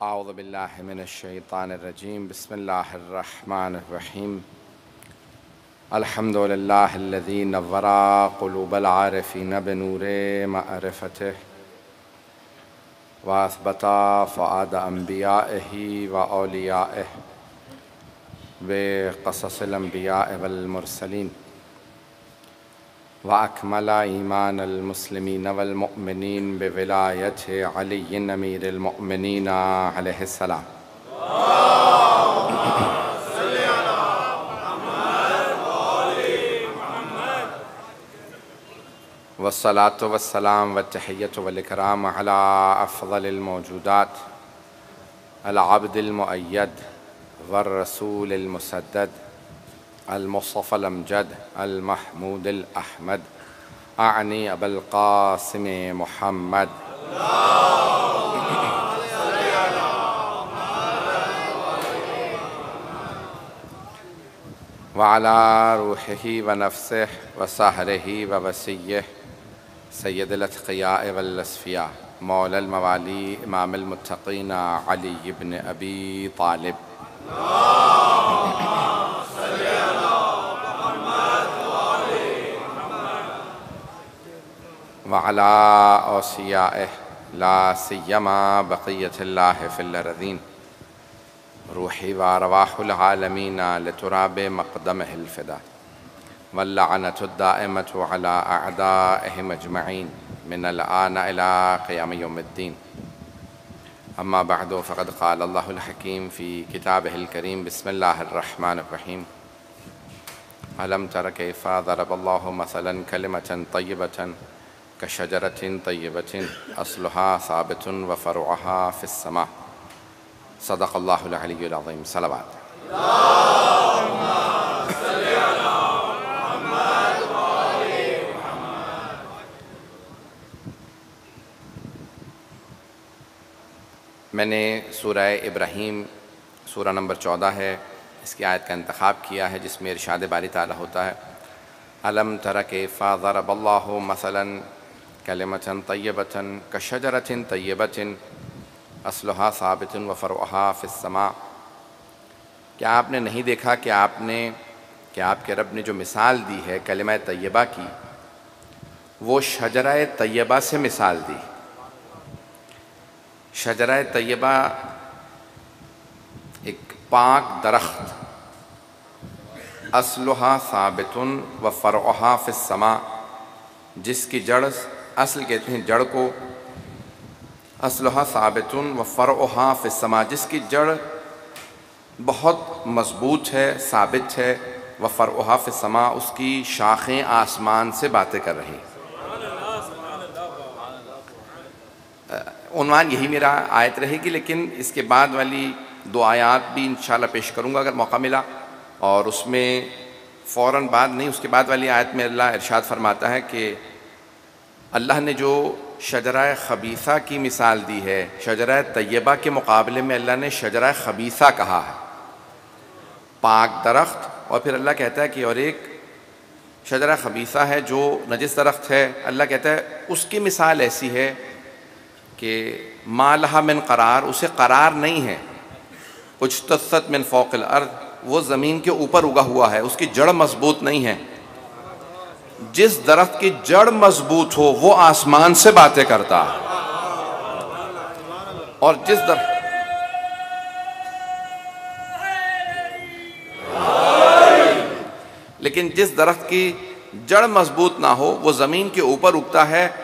अऊज़ु बिल्लाहि मिनश्शैतानिर्रजीम बिस्मिल्लाहिर्रहमानिर्रहीम अल्हम्दुलिल्लाहिल्लज़ी नव्वरा क़ुलूबल आरिफ़ीन बिनूरि मअरिफ़तिहि व असबता फ़ुआद अंबियाइही व औलियाइही बिक़ससिल अंबियाइ वल मुरसलीन व अकमला ईमानल मुस्लिमीन वल मुअमिनीन बिविलायति अलीय्यिन अमीरिल मुअमिनीन अलैहिस्सलाम। वस्सलातु वस्सलाम वत्तहिय्यतु वल इकराम अला अफ़ज़लिल मौजूदात अल अब्दिल मुअय्यद वर रसूलिल मुसद्दद अल मुस्तफ़ल अमजद अल महमूदिल अहमद आनी अबुल क़ासिम मुहम्मद व अला रूहिही व नफ़्सिही व सहरिही व वसिय्यिही सय्यदिल अत्क़ियाए वल अस्फ़िया मौलल मवाली इमामुल मुत्तक़ीन अली इब्न अबी तालिब व अला औसियाइही ला सिय्यमा बक़िय्यतिल्लाहि फ़िल अर्ज़ीन रूही व अरवाहुल आलमीन लितुराबि मक़दमिहिल फ़िदा वल्लअनतुद दाइमतु अला अअदाइहिम अजमईन मिनल आन इला क़ियाम यौमिद्दीन। अम्मा बअदु फ़क़द क़ाल अल्लाहुल हकीम फ़ी किताबिहिल करीम बिस्मिल्लाहिर रहमानिर रहीम अलम तर कैफ़ा ज़रबल्लाहु मसलन कलिमतन तय्यबतन कशजरतिन तय्यबतिन अस्लुहा साबितुन व फ़रुअहा फ़िस्समा। सदक़ल्लाहुल अलिय्युल अज़ीम। सलावत। मैंने सूरह इब्राहीम सूरह नंबर 14 है, इसकी आयत का इंतख़ाब किया है जिसमें इरशाद बारी ताला होता है अलम तर कैफ़ा ज़रबल्लाहु मसलन कलिमतन तय्यबतन कशजरतिन तय्यबतिन अस्लुहा साबितुन व फ़रुअहा फ़िस्समा। क्या आपने नहीं देखा कि आपके रब ने जो मिसाल दी है कलिमा तय्यबा की, वो शजरा तय्यबा से मिसाल दी। शजरा तय्यबा एक पाक दरख्त, अस्लुहा साबितुन व फ़रुअहा फ़िस्समा, जिसकी जड़, असल कहते हैं जड़ को, अस्लुहा साबितुन व फ़रुअहा फ़िस्समा, जिसकी जड़ बहुत मज़बूत है, साबित है, व फ़रुअहा फ़िस्समा, उसकी शाखें आसमान से बातें कर रही। उन्वान यही मेरा आयत रहेगी, लेकिन इसके बाद वाली दो आयात भी इंशाअल्लाह पेश करूँगा अगर मौका मिला। और उसमें फ़ौरन बाद नहीं, उसके बाद वाली आयत में अल्लाह इरशाद फरमाता है कि अल्लाह ने जो शजरा खबीसा की मिसाल दी है, शजरा तय्यबा के मुकाबले में अल्लाह ने शजरा खबीसा कहा है, पाक दरख्त। और फिर अल्लाह कहता है कि और एक शजरा खबीसा है जो नजिस दरख्त है। अल्लाह कहता है उसकी मिसाल ऐसी है कि मा लहा मिन करार, उसे करार नहीं है। उज्तसत मिन फ़ौक़िल अर्ज़, वो ज़मीन के ऊपर उगा हुआ है, उसकी जड़ मज़बूत नहीं है। जिस दरख्त की जड़ मज़बूत हो वो आसमान से बातें करता है, और लेकिन जिस दरख्त की जड़ मज़बूत ना हो वो ज़मीन के ऊपर उगता है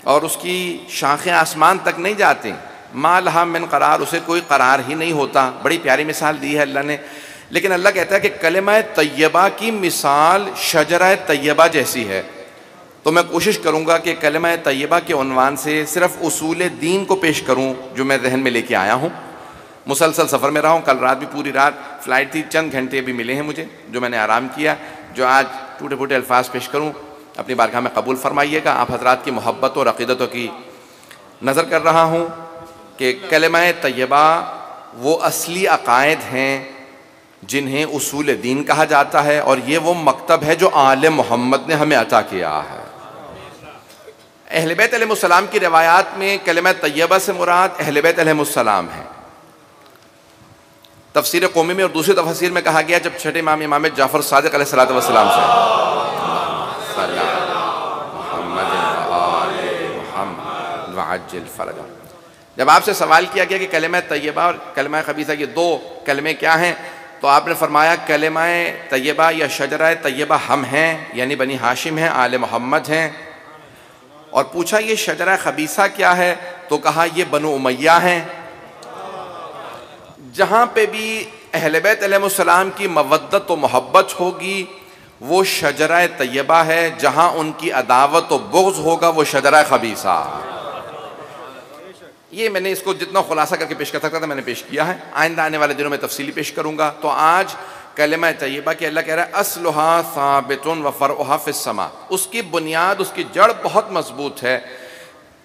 और उसकी शाखें आसमान तक नहीं जाती। मा लहा मिन करार, उसे कोई करार ही नहीं होता। बड़ी प्यारी मिसाल दी है अल्लाह ने। लेकिन अल्लाह कहता है कि कलिमा तय्यबा की मिसाल शजरा तय्यबा जैसी है। तो मैं कोशिश करूँगा कि कलिमा तय्यबा के उन्वान से सिर्फ़ उसूल दीन को पेश करूँ जो मैं जहन में लेके आया हूँ। मुसलसल सफ़र में रहा हूँ, कल रात भी पूरी रात फ़्लाइट थी, चंद घंटे भी मिले हैं मुझे जो मैंने आराम किया। जो आज टूटे फूटे अल्फाज पेश करूँ अपनी बारगाह में कबूल फरमाइएगा। आप हज़रात की मोहब्बत और अक़ीदतों की नज़र कर रहा हूँ कि कलिमा तय्यबा वो असली अक़ायद हैं जिन्हें उसूल दीन कहा जाता है, और ये वो मकतब है जो आले मोहम्मद ने हमें अता किया है। अहले बैत अलैहिस्सलाम की रिवायात में कलिमा तय्यबा से मुराद अहले बैत अलैहिस्सलाम है। तफसीर कौमी में और दूसरी तफसीर में कहा गया जब छठे इमाम इमाम जाफ़र सादिक़ अलैहिस्सलाम से जब आपसे सवाल किया गया कि कलिमा तय्यबा और कलिमा खबीसा ये दो कलमे क्या हैं, तो आपने फरमाया कलिमा तय्यबा या शजरा तय्यबा हम हैं, यानी बनी हाशिम हैं, आले मोहम्मद हैं। और पूछा ये शजरा खबीसा क्या है, तो कहा ये बनु उमैया हैं। जहाँ पे भी अहले बैत अलैहिस्सलाम की मवद्दत व मोहब्बत होगी वो शजरा तय्यबा है, जहाँ उनकी अदावत व बुग़्ज़ होगा वो शजरा खबीसा। ये मैंने इसको जितना खुलासा करके पेश कर सकता था मैंने पेश किया है, आइंदा आने वाले दिनों में तफसीली पेश करूँगा। तो आज कलिमा तय्यबा की अल्लाह कह रहा है अस्लुहा साबितुन व फ़रउहा फ़िस्समा, उसकी बुनियाद उसकी जड़ बहुत मजबूत है।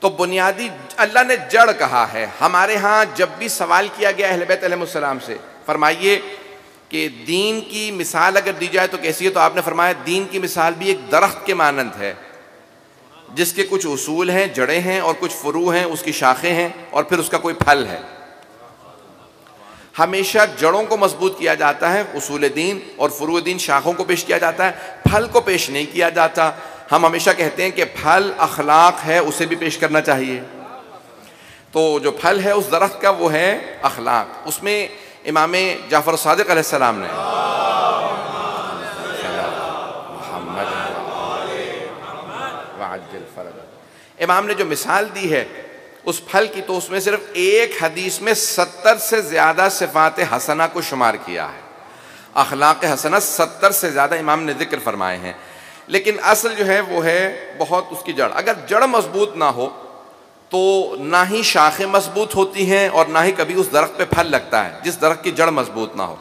तो बुनियादी अल्लाह ने जड़ कहा है। हमारे यहाँ जब भी सवाल किया गया अहले बैत अलैहिस्सलाम से, फरमाइए कि दीन की मिसाल अगर दी जाए तो कैसी है, तो आपने फरमाया दीन की मिसाल भी एक दरख्त के मानंद है जिसके कुछ उसूल हैं, जड़ें हैं और कुछ फ़ुरू हैं, उसकी शाखें हैं और फिर उसका कोई फल है। हमेशा जड़ों को मजबूत किया जाता है, उसूल दीन और फ़ुरू दीन शाखों को पेश किया जाता है, फल को पेश नहीं किया जाता। हम हमेशा कहते हैं कि फल अखलाक है, उसे भी पेश करना चाहिए। तो जो फल है उस दरख्त का वो है अखलाक। उसमें इमाम जाफ़र सादिक़ अलैहिस्सलाम ने इमाम ने जो मिसाल दी है उस फल की, तो उसमें सिर्फ एक हदीस में 70 से ज़्यादा सिफ़ात हसना को शुमार किया है। अखलाक हसना 70 से ज़्यादा इमाम ने जिक्र फरमाए हैं। लेकिन असल जो है वो है बहुत उसकी जड़। अगर जड़ मजबूत ना हो तो ना ही शाखें मजबूत होती हैं और ना ही कभी उस दरख्त पे फल लगता है जिस दरख्त की जड़ मजबूत ना हो।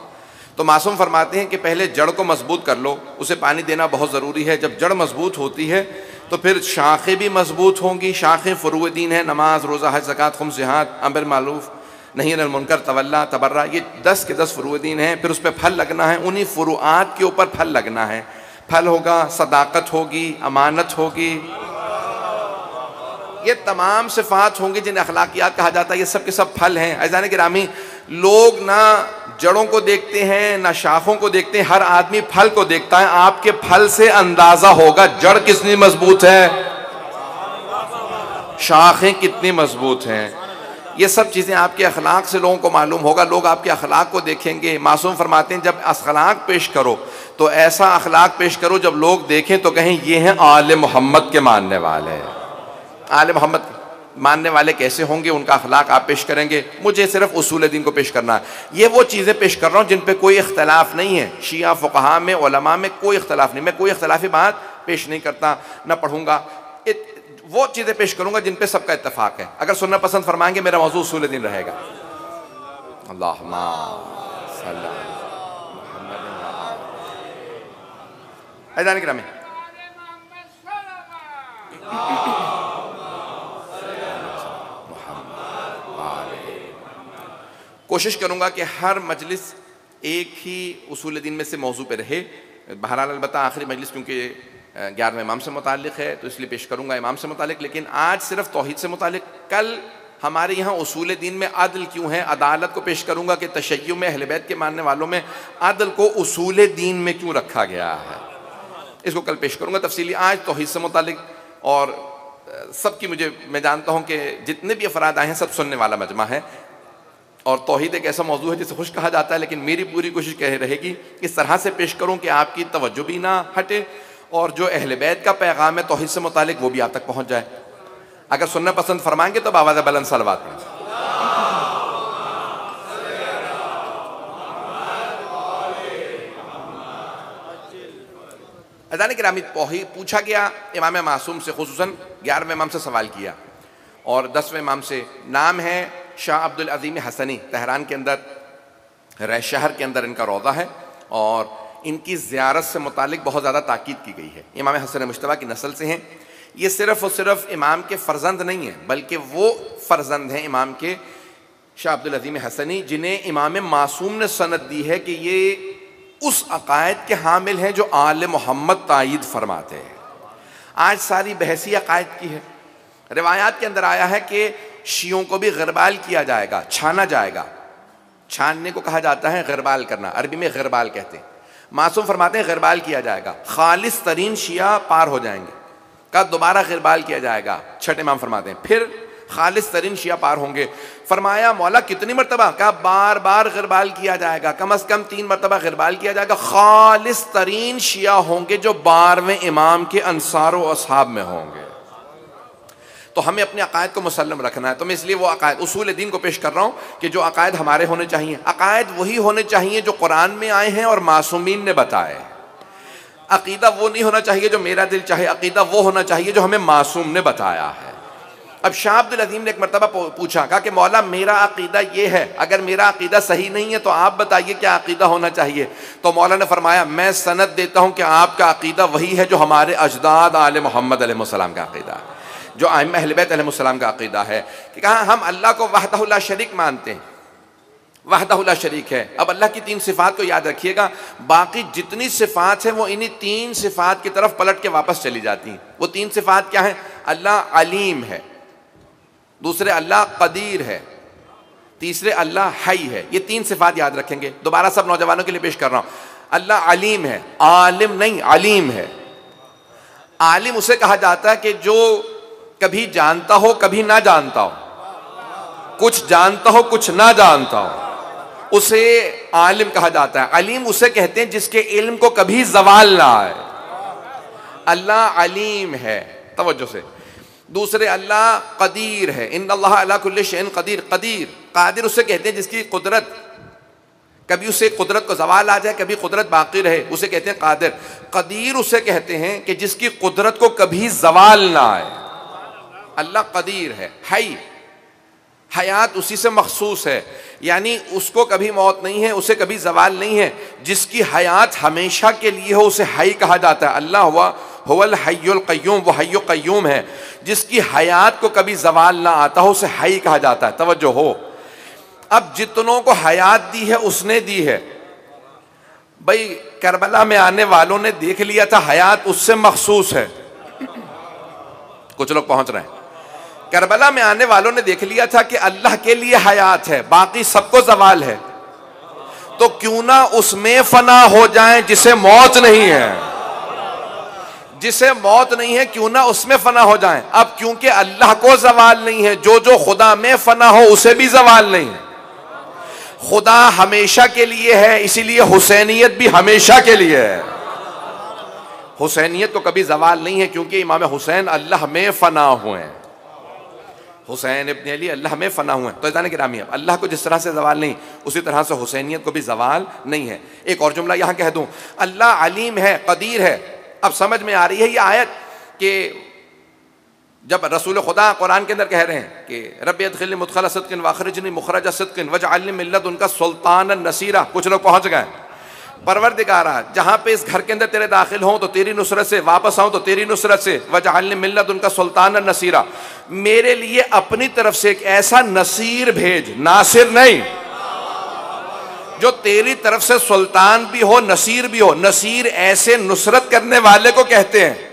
तो मासूम फरमाते हैं कि पहले जड़ को मजबूत कर लो, उसे पानी देना बहुत ज़रूरी है। जब जड़ मजबूत होती है तो फिर शाखें भी मजबूत होंगी। शाखें फ़ुरूए दीन है, नमाज, रोज़ा, हज, ज़कात, खुम्स, जिहाद, अम्र मारूफ, नही अनिल मुनकर, तवल्ला, तबर्रा, ये 10 के 10 फ़ुरूए दीन हैं। फिर उस पर फल लगना है, उन्हीं फ़ुरूआत के ऊपर फल लगना है। फल होगा, सदाकत होगी, अमानत होगी, ये तमाम सिफ़ात होंगी जिन्हें अखलाकियात कहा जाता है। ये सब के सब फल हैं। अज़ान गिरामी, लोग ना जड़ों को देखते हैं ना शाखों को देखते हैं, हर आदमी फल को देखता है। आपके फल से अंदाजा होगा जड़ कितनी मजबूत है, शाखें कितनी मजबूत हैं। ये सब चीज़ें आपके अखलाक से लोगों को मालूम होगा। लोग आपके अखलाक को देखेंगे। मासूम फरमाते हैं जब अखलाक पेश करो तो ऐसा अखलाक पेश करो जब लोग देखें तो कहें ये हैं आले मोहम्मद के मानने वाले। आले मोहम्मद मानने वाले कैसे होंगे, उनका अखलाक आप पेश करेंगे। मुझे सिर्फ उसूल दीन को पेश करना है। ये वो चीज़ें पेश कर रहा हूँ जिन पे कोई इख्तलाफ नहीं है। शिया फ़ुक़हा में, उलमा में कोई इख्तलाफ नहीं। मैं कोई इख्तलाफी बात पेश नहीं करता, न पढ़ूंगा। वो चीज़ें पेश करूंगा जिन पे सबका इत्तफाक है। अगर सुनना पसंद फरमाएंगे मेरा मौजूद उसूल दीन रहेगा। अल्लाहुम्मा सल्ली अज़ान गिरामी, कोशिश करूंगा कि हर मजलिस एक ही उसूल दीन में से मौजू पे रहे। बहरहाल अलबत्ता आखिरी मजलिस क्योंकि 11वें इमाम से मुतालिक है तो इसलिए पेश करूंगा इमाम से मुतालिक, लेकिन आज सिर्फ तौहीद से मुतालिक। कल हमारे यहाँ उसूल दीन में अदल क्यों है, अदालत को पेश करूंगा कि तशय्युअ में, अहले बैत के मानने वालों में अदल को उसूल दीन में क्यों रखा गया है, इसको कल पेश करूंगा तफसीली। आज तौहीद से मुतालिक और सबकी मैं जानता हूँ कि जितने भी अफराद आए हैं सब सुनने वाला मजमा है और तौहीद एक ऐसा मौजू है जिसे खुश कहा जाता है। लेकिन मेरी पूरी कोशिश कह रहेगी इस तरह से पेश करूं कि आपकी तवज्जो भी ना हटे और जो अहले बैत का पैगाम है तौहीद से मुतालिक वो भी आप तक पहुंच जाए। अगर सुनना पसंद फरमाएंगे तो आवाज़ बुलंद सलवात पढ़ें। अज़ान गिरामी, पूछा गया इमाम मासूम से, खुसूसन 11वें इमाम से सवाल किया और 10वें इमाम से। नाम है शाह अब्दुल अज़ीम हसनी, तेहरान के अंदर, रह शहर के अंदर इनका रौज़ा है और इनकी ज़ियारत से मुतालिक बहुत ज़्यादा ताकीद की गई है। इमाम हसन मुश्तबा की नस्ल से हैं। ये सिर्फ़ और सिर्फ इमाम के फ़र्जंद नहीं हैं बल्कि वो फ़र्जंद हैं इमाम के शाह अब्दुल अज़ीम हसनी जिन्हें इमाम मासूम ने सनद दी है कि ये उस अक़ायद के हामिल हैं जो आले मोहम्मद तायीद फरमाते हैं। आज सारी बहसी अक़ायद की है। रिवायात के अंदर आया है कि शियों को भी गरबाल किया जाएगा, छाना जाएगा छानने को कहा जाता है गिरबाल करना, अरबी में गिरबाल कहते हैं। मासूम फरमाते हैं गिरबाल किया जाएगा, खालिस तरीन शिया पार हो जाएंगे। कहा दोबारा गिरबाल किया जाएगा, छठे इमाम फरमाते हैं फिर खालिस तरीन शिया पार होंगे। फरमाया मौला कितनी मरतबा? कहा बार बार गिरबाल किया जाएगा, कम अज कम 3 मरतबा गिरबाल किया जाएगा। खालिस तरीन शिया होंगे जो 12वें इमाम के अंसार व असहाब में होंगे। तो हमें अपने अकायद को मुसल्लम रखना है। तो मैं इसलिए वो अकायद उसूल दीन को पेश कर रहा हूँ कि जो अकायद हमारे होने चाहिए, अकायद वही होने चाहिए जो कुरान में आए हैं और मासूमीन ने बताए। अकीदा वो नहीं होना चाहिए जो मेरा दिल चाहे, अकीदा वो होना चाहिए जो हमें मासूम ने बताया है। अब शाह अब्दुल अजीम ने एक मरतबा पूछा, कहा कि मौला मेरा अकीदा ये है, अगर मेरा अकीदा सही नहीं है तो आप बताइए क्या अकीदा होना चाहिए। तो मौला ने फरमाया मैं सनद देता हूँ कि आपका अकीदा वही है जो हमारे अजदाद आले मोहम्मद अलैहिस्सलाम का अकीदा है, जो आइम्मा अहले बैत अलैहिस्सलाम का अकीदा है कि कहा हम अल्लाह को वहदहु ला शरीक मानते हैं, वहदहु ला शरीक है। अब अल्लाह की 3 सिफात को याद रखिएगा, बाकी जितनी सिफात है वो इन्हीं 3 सिफात की तरफ पलट के वापस चली जाती हैं। वो 3 सिफात क्या है? अल्लाह अलीम है, दूसरे अल्लाह कदीर है, तीसरे अल्लाह हई है। ये 3 सिफात याद रखेंगे। दोबारा सब नौजवानों के लिए पेश कर रहा हूं। अल्लाह अलीम है, आलिम नहीं अलीम है। आलिम उसे कहा जाता है कि जो कभी जानता हो कभी ना जानता हो, कुछ जानता हो कुछ ना जानता हो, उसे आलिम कहा जाता है। अलीम उसे कहते हैं जिसके इल्म को कभी जवाल ना आए। अल्लाह अलीम है, तवज्जो से। दूसरे अल्लाह कदीर है, इन्नल्लाह अला कुल्ली शैइन कदीर। कदीर कादिर उसे कहते हैं जिसकी कुदरत कभी उसे कुदरत को जवाल आ जाए कभी कुदरत बाकी रहे, उसे कहते हैं कादिर। कदीर उसे कहते हैं कि जिसकी कुदरत को कभी जवाल ना आए, अल्लाह कदीर है। हई, हयात उसी से मखसूस है, यानी उसको कभी मौत नहीं है, उसे कभी जवाल नहीं है। जिसकी हयात हमेशा के लिए हो उसे हई कहा जाता है। अल्लाह हुवल हय्युल क़य्यूम, वो हय्युल क़य्यूम है। जिसकी हयात को कभी जवाल ना आता हो उसे हई कहा जाता है। तवज्जो हो, अब जितनों को हयात दी है उसने दी है। भाई करबला में आने वालों ने देख लिया था हयात उससे मखसूस है, कुछ लोग पहुंच रहे हैं। करबला में आने वालों ने देख लिया था कि अल्लाह के लिए हयात है, बाकी सबको जवाल है, तो क्यों ना उसमें फना हो जाए जिसे मौत नहीं है, जिसे मौत नहीं है क्यों ना उसमें फना हो जाए। अब क्योंकि अल्लाह को जवाल नहीं है, जो जो खुदा में फना हो उसे भी जवाल नहीं है। खुदा हमेशा के लिए है, इसीलिए हुसैनियत भी हमेशा के लिए है। हुसैनियत को कभी जवाल नहीं है क्योंकि इमाम हुसैन अल्लाह में फना हुए हैं। हुसैन इब्न अली अल्लाह में फना हुए हैं। तो इज़ान गिरामी, अल्लाह को जिस तरह से जवाल नहीं उसी तरह से हुसैनियत को भी जवाल नहीं है। एक और जुमला यहाँ कह दूँ, अल्लाह अलीम है, कदीर है। अब समझ में आ रही है ये आयत कि जब रसूल खुदा कुरान के अंदर कह रहे हैं कि रब्बी अदखिलनी मुदखल सिद्क़िन वअखरिजनी मुखरज सिद्क़िन वजअलनी मिन लदुनका सुल्तानन नसीरा। कुछ लोग पहुंच गए। परवरदिगारा जहाँ पे इस घर के अंदर तेरे दाखिल हों तो तेरी नुसरत से, वापस आऊँ तो तेरी नुसरत से, वजअलनी मिन लदुनका सुल्तानन नसीरा, मेरे लिए अपनी तरफ से एक ऐसा नसीर भेज, नासिर नहीं, जो तेरी तरफ से सुल्तान भी हो नसीर भी हो। नसीर ऐसे नुसरत करने वाले को कहते हैं।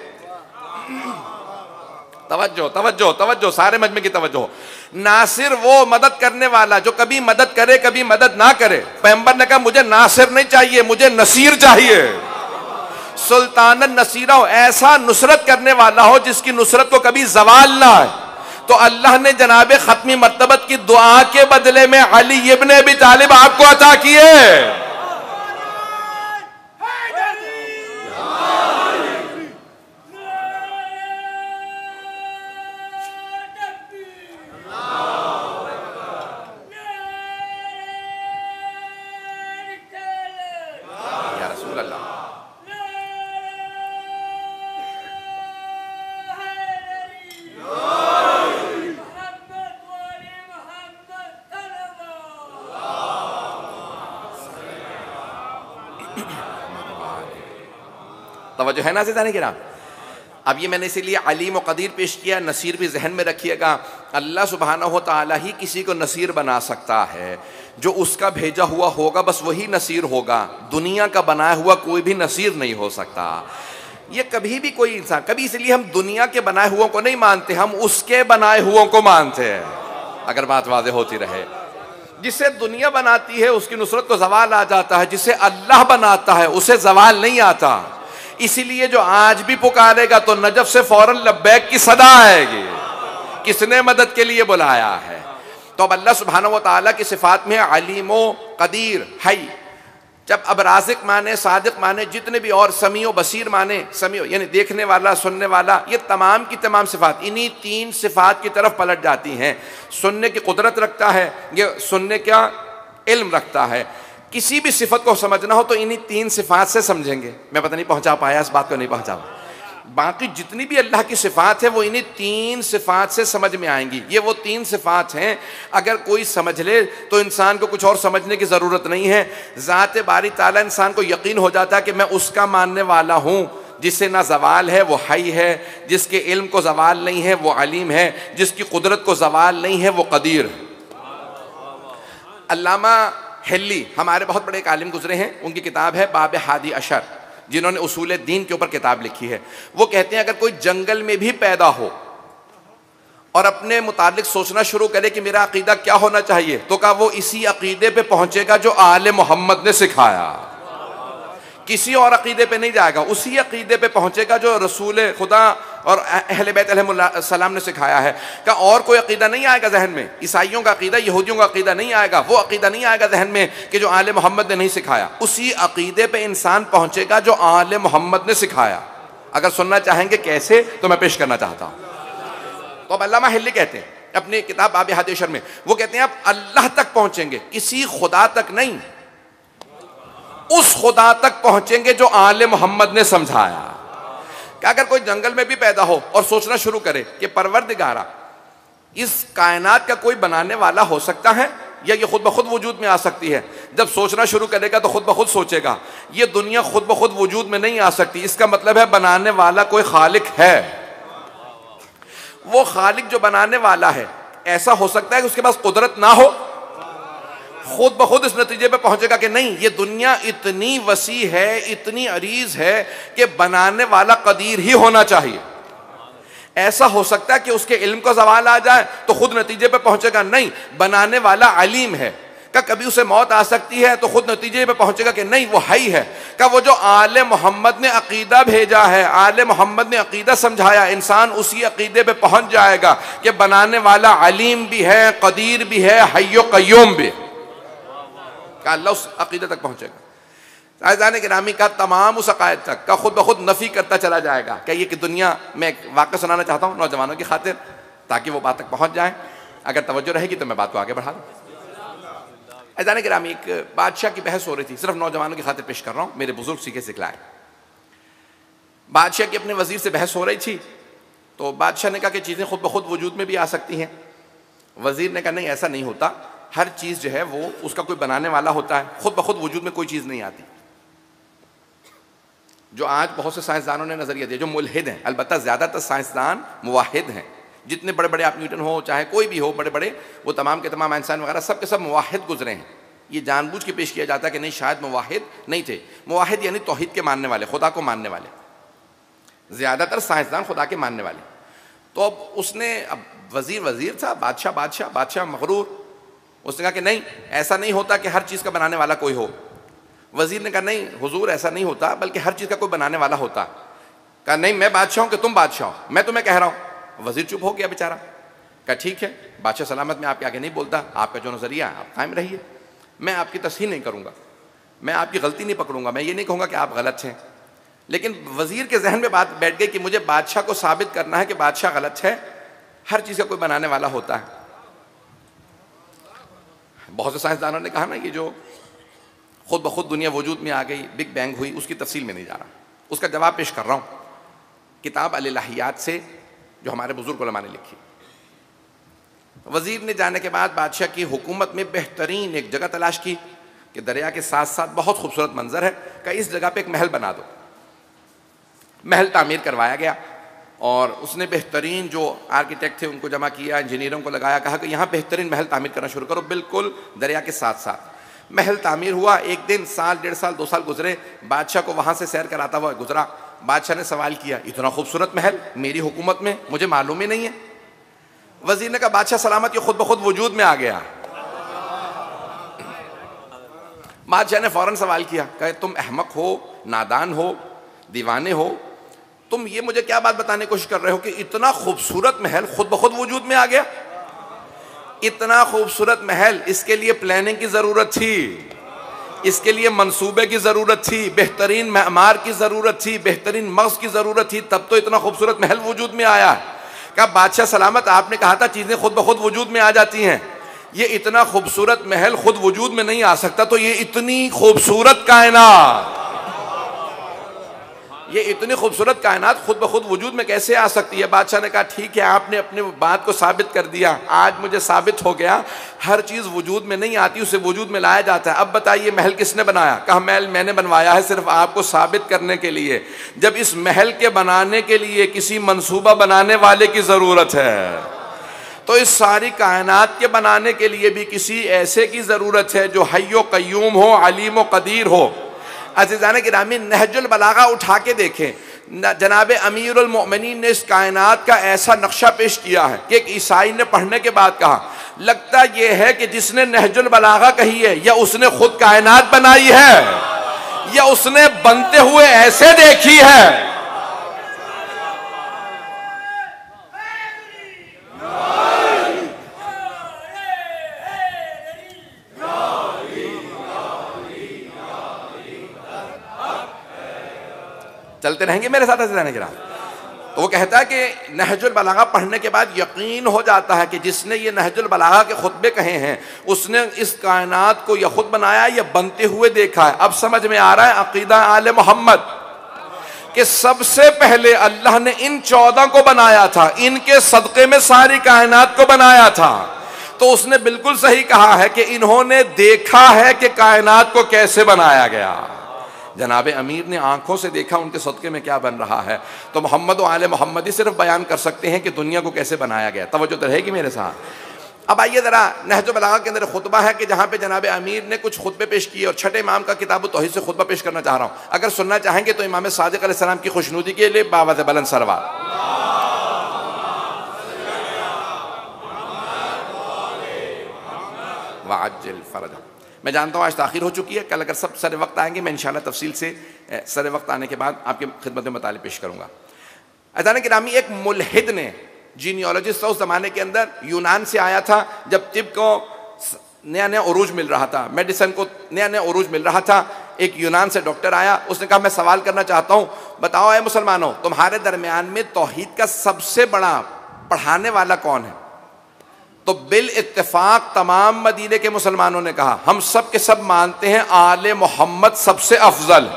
तवज्जो तवज्जो तवज्जो, सारे मजमे की तवज्जो। नासिर वो मदद करने वाला जो कभी मदद करे कभी मदद ना करे। पैगंबर ने कहा मुझे नासिर नहीं चाहिए, मुझे नसीर चाहिए। सुल्तानन नसीरा हो, ऐसा नुसरत करने वाला हो जिसकी नुसरत को कभी जवाल ना आए। तो अल्लाह ने जनाबे खत्मी मर्तबत की दुआ के बदले में अली इब्न अबी तालिब आपको अता किए। या रसूल अल्लाह, तवज्जो है ना ज़िदाने किराम। अब ये मैंने इसीलिए अलीम व कदीर पेश किया, नसीर भी जहन में रखिएगा। अल्लाह सुब्हानहु व तआला ही किसी को नसीर बना सकता है। जो उसका भेजा हुआ होगा बस वही नसीर होगा। दुनिया का बनाया हुआ कोई भी नसीर नहीं हो सकता। ये कभी भी कोई इंसान, कभी इसलिए हम दुनिया के बनाए हुओं को नहीं मानते, हम उसके बनाए हुओं को मानते हैं। अगर बात वाज़ेह होती रहे जिसे दुनिया बनाती है उसकी नुसरत को जवाल आ जाता है, जिसे अल्लाह बनाता है उसे जवाल नहीं आता। इसीलिए जो आज भी पुकारेगा तो नजफ से फौरन लब्बैक की सदा आएगी। किसने मदद के लिए बुलाया है? तो अब अल्लाह सुब्हानहू व तआला की सिफात में अलीमो, कदीर, हई, जब अब राज़िक माने, सादिक माने, जितने भी और समीओ बसीर माने, समीओ यानी देखने वाला, सुनने वाला, ये तमाम की तमाम सिफात इन्हीं तीन सिफात की तरफ पलट जाती हैं। सुनने की कुदरत रखता है, ये सुनने का इल्म रखता है। किसी भी सिफत को समझना हो तो इन्हीं तीन सिफात से समझेंगे। मैं पता नहीं पहुंचा पाया, इस बात को नहीं पहुंचा। बाकी जितनी भी अल्लाह की सिफात है वो इन्हीं तीन सिफात से समझ में आएंगी। ये वो तीन सिफात हैं, अगर कोई समझ ले तो इंसान को कुछ और समझने की ज़रूरत नहीं है। ज़ात बारी ताला इंसान को यकीन हो जाता है कि मैं उसका मानने वाला हूँ जिससे ना जवाल है वो हई है, जिसके इल्म को जवाल नहीं है वो अलीम है, जिसकी कुदरत को जवाल नहीं है वो कदीर। अल्लामा हिल्ली हमारे बहुत बड़े एक आलिम गुजरे हैं, उनकी किताब है बाब हादी अशर, जिन्होंने उसूल दीन के ऊपर किताब लिखी है। वो कहते हैं अगर कोई जंगल में भी पैदा हो और अपने मुतालिक सोचना शुरू करे कि मेरा अकीदा क्या होना चाहिए, तो कहा वो इसी अकीदे पे पहुंचेगा जो आले मोहम्मद ने सिखाया। किसी और अकीदे पे नहीं जाएगा, उसी अकीदे पे पहुंचेगा जो रसूल खुदा और अहले बैत अलैहिस्सलाम ने सिखाया है। का और कोई अकीदा नहीं आएगा जहन में, ईसाइयों का अकीदा, यहूदियों का अकीदा नहीं आएगा, वो अकीदा नहीं आएगा जहन में कि जो आले मोहम्मद ने नहीं सिखाया। उसी अकीदे पे इंसान पहुंचेगा जो आले मोहम्मद ने सिखाया। अगर सुनना चाहेंगे कैसे तो मैं पेश करना चाहता हूं। तो अब अल्लामा हिल्ली कहते हैं अपनी किताब बाब हादी अशर में, वो कहते हैं आप अल्लाह तक पहुंचेंगे, किसी खुदा तक नहीं, उस खुदा तक पहुंचेंगे जो आले मोहम्मद ने समझाया। कि अगर कोई जंगल में भी पैदा हो और सोचना शुरू करे कि परवरदिगारा इस कायनात का कोई बनाने वाला हो सकता है या ये खुद ब खुद वजूद में आ सकती है, जब सोचना शुरू करेगा तो खुद ब खुद सोचेगा ये दुनिया खुद ब खुद वजूद में नहीं आ सकती, इसका मतलब है बनाने वाला कोई खालिक है। वो खालिक जो बनाने वाला है ऐसा हो सकता है कि उसके पास कुदरत ना हो, खुद ब खुद इस नतीजे पे पहुंचेगा कि नहीं ये दुनिया इतनी वसी है, इतनी अरीज है कि बनाने वाला कदीर ही होना चाहिए। ऐसा हो सकता है कि उसके इल्म का सवाल आ जाए तो खुद नतीजे पे पहुंचेगा नहीं बनाने वाला अलीम है। का कभी उसे मौत आ सकती है तो खुद नतीजे पे पहुंचेगा कि नहीं वो हई है। का वो जो आले मोहम्मद ने अकीदा भेजा है, आले मोहम्मद ने अकीदा समझाया, इंसान उसी अकीदे पे पहुंच जाएगा कि बनाने वाला अलीम भी है, कदीर भी है, हय्यो कय्यूम भी। अल्लाह उस अकीदे तक पहुंचेगा। आज़ान गिरामी का तमाम उस अकायद तक का खुद ब खुद नफ़ी करता चला जाएगा। क्या ये कि दुनिया में एक वाक़या सुनाना चाहता हूँ नौजवानों की खातिर ताकि वो बात तक पहुंच जाए। अगर तवज्जो रहेगी तो मैं बात को आगे बढ़ा दूँ। आज़ान गिरामी एक बादशाह की बहस हो रही थी, सिर्फ नौजवानों की खातिर पेश कर रहा हूँ, मेरे बुजुर्ग सीखे सिखलाए। बादशाह की अपने वजीर से बहस हो रही थी तो बादशाह ने कहा कि चीज़ें खुद ब खुद वजूद में भी आ सकती हैं। वजीर ने कहा नहीं ऐसा नहीं होता, हर चीज़ जो है वो उसका कोई बनाने वाला होता है, खुद ब खुद वजूद में कोई चीज़ नहीं आती। जो आज बहुत से साइंसदानों ने नज़रिया दिया, जो मुल्हिद हैं, अलबत्ता ज़्यादातर साइंसदान मुवाहिद हैं, जितने बड़े बड़े आप न्यूटन हो चाहे कोई भी हो बड़े बड़े, वो तमाम के तमाम आइंस्टाइन वगैरह सब के सब मुवाहिद गुजरे हैं। ये जानबूझ के पेश किया जाता है कि नहीं शायद मुवाहिद नहीं थे। मुवाहिद यानी तौहीद के मानने वाले, खुदा को मानने वाले, ज़्यादातर साइंसदान खुदा के मानने वाले। तो अब उसने, अब वजीर था, बादशाह मगरूर, उसने कहा कि नहीं ऐसा नहीं होता कि हर चीज़ का बनाने वाला कोई हो। वजीर ने कहा नहीं हुजूर ऐसा नहीं होता, बल्कि हर चीज़ का कोई बनाने वाला होता। कहा नहीं मैं बादशाह हूँ कि तुम बादशाह हो, मैं तुम्हें कह रहा हूँ। वजीर चुप हो गया बेचारा। कहा ठीक है बादशाह सलामत, मैं आपके आगे नहीं बोलता, आपका जो नज़रिया है आप कायम रहिए, मैं आपकी तस्हीह नहीं करूँगा, मैं आपकी गलती नहीं पकड़ूंगा, मैं ये नहीं कहूँगा कि आप गलत हैं। लेकिन वजीर के जहन में बात बैठ गई कि मुझे बादशाह को साबित करना है कि बादशाह गलत है, हर चीज़ का कोई बनाने वाला होता है। बहुत से साइंसदानों ने कहा ना कि जो खुद ब खुद दुनिया वजूद में आ गई, बिग बैंग हुई, उसकी तफसील में नहीं जा रहा, उसका जवाब पेश कर रहा हूँ किताब अल-इलाहियात से जो हमारे बुजुर्ग उलमा ने लिखी। वजीर ने जाने के बाद बादशाह की हुकूमत में बेहतरीन एक जगह तलाश की कि दरिया के साथ साथ बहुत खूबसूरत मंजर है, कि इस जगह पे एक महल बना दो। महल तामीर करवाया गया और उसने बेहतरीन जो आर्किटेक्ट थे उनको जमा किया, इंजीनियरों को लगाया, कहा कि यहाँ बेहतरीन महल तामीर करना शुरू करो, बिल्कुल दरिया के साथ साथ। महल तामीर हुआ, एक दिन, साल, 1.5 साल, 2 साल गुजरे, बादशाह को वहाँ से सैर कराता हुआ गुजरा। बादशाह ने सवाल किया इतना खूबसूरत महल मेरी हुकूमत में, मुझे मालूम ही नहीं है। वजीर ने कहा बादशाह सलामत, ये खुद ब खुद वजूद में आ गया। बादशाह ने फौरन सवाल किया, कहे तुम अहमक हो, नादान हो, दीवाने हो, तुम ये मुझे क्या बात बताने की कोशिश कर रहे हो कि इतना खूबसूरत महल खुद ब खुद वजूद में आ गया? इतना खूबसूरत महल, इसके लिए प्लानिंग की जरूरत थी, इसके लिए मंसूबे की जरूरत थी, बेहतरीन मेमार की जरूरत थी, बेहतरीन मग़ज़ की जरूरत थी, तब तो इतना खूबसूरत महल वजूद में आया। क्या बादशाह सलामत, आपने कहा था चीजें खुद ब खुद वजूद में आ जाती हैं, ये इतना खूबसूरत महल खुद वजूद में नहीं आ सकता, तो ये इतनी खूबसूरत कायनात, ये इतनी खूबसूरत कायनात खुद ब खुद वजूद में कैसे आ सकती है? बादशाह ने कहा ठीक है, आपने अपने बात को साबित कर दिया, आज मुझे साबित हो गया हर चीज़ वजूद में नहीं आती, उसे वजूद में लाया जाता है। अब बताइए महल किसने बनाया? कहा महल मैंने बनवाया है, सिर्फ आपको साबित करने के लिए। जब इस महल के बनाने के लिए किसी मंसूबा बनाने वाले की ज़रूरत है, तो इस सारी कायनात के बनाने के लिए भी किसी ऐसे की ज़रूरत है जो हय्यो क़य्यूम हो, अलीम व क़दीर हो। अज़ीज़ान गिरामी, नहजुल बलागा उठा के देखें, जनाब अमीरुल मोमिनीन ने इस कायनात का ऐसा नक्शा पेश किया है कि एक ईसाई ने पढ़ने के बाद कहा, लगता यह है कि जिसने नहजुल बलागा कही है या उसने खुद कायनात बनाई है या उसने बनते हुए ऐसे देखी है। चलते रहेंगे मेरे साथ अज़ीज़ान किराम। तो वो कहता है कि नहजुल बलागा पढ़ने के बाद यकीन हो जाता है कि जिसने ये नहजुल बलागा के खुतबे कहे हैं उसने इस कायनात को या खुद बनाया या बनते हुए देखा है। अब समझ में आ रहा है अकीदा आले मोहम्मद कि सबसे पहले अल्लाह ने इन 14 को बनाया था, इनके सदक़े में सारी कायनात को बनाया था। तो उसने बिल्कुल सही कहा है कि इन्होंने देखा है कि कायनात को कैसे बनाया गया। जनाब अमीर ने आंखों से देखा उनके सदक़े में क्या बन रहा है। तो मोहम्मद व आले मोहम्मद ही सिर्फ बयान कर सकते हैं कि दुनिया को कैसे बनाया गया। तवज्जो तो रहेगी मेरे साथ। अब आइए ज़रा नहजुल बलागा के अंदर खुतबा है कि जहाँ पे जनाब अमीर ने कुछ खुतबे पेश किए, और छठे इमाम का किताब तौहीद से खुतबा पेश करना चाह रहा हूँ। अगर सुनना चाहेंगे तो इमाम सादिक़ अलैहिस्सलाम की खुशनुदी के लिए बावज़ बुलंद सलवात। वाजिल फरजा। मैं जानता हूँ आज ताख़ीर हो चुकी है, कल अगर सब सरे वक्त आएंगे मैं इंशाअल्लाह तफसील से सरे वक्त आने के बाद आपकी खिदमत में मतालिब पेश करूँगा। अज़ान गिरामी, एक मुल्हिद ने, जीनियोलॉजिस्ट था उस ज़माने के अंदर, यूनान से आया था जब तिब को नया नया उरूज मिल रहा था, मेडिसिन को नया नया उरूज मिल रहा था। एक यूनान से डॉक्टर आया, उसने कहा मैं सवाल करना चाहता हूँ, बताओ ऐ मुसलमानों, तुम्हारे दरमियान में तौहीद का सबसे बड़ा पढ़ाने वाला कौन है? तो बिल इत्तेफाक तमाम मदीने के मुसलमानों ने कहा हम सब के सब मानते हैं आले मोहम्मद सबसे अफजल,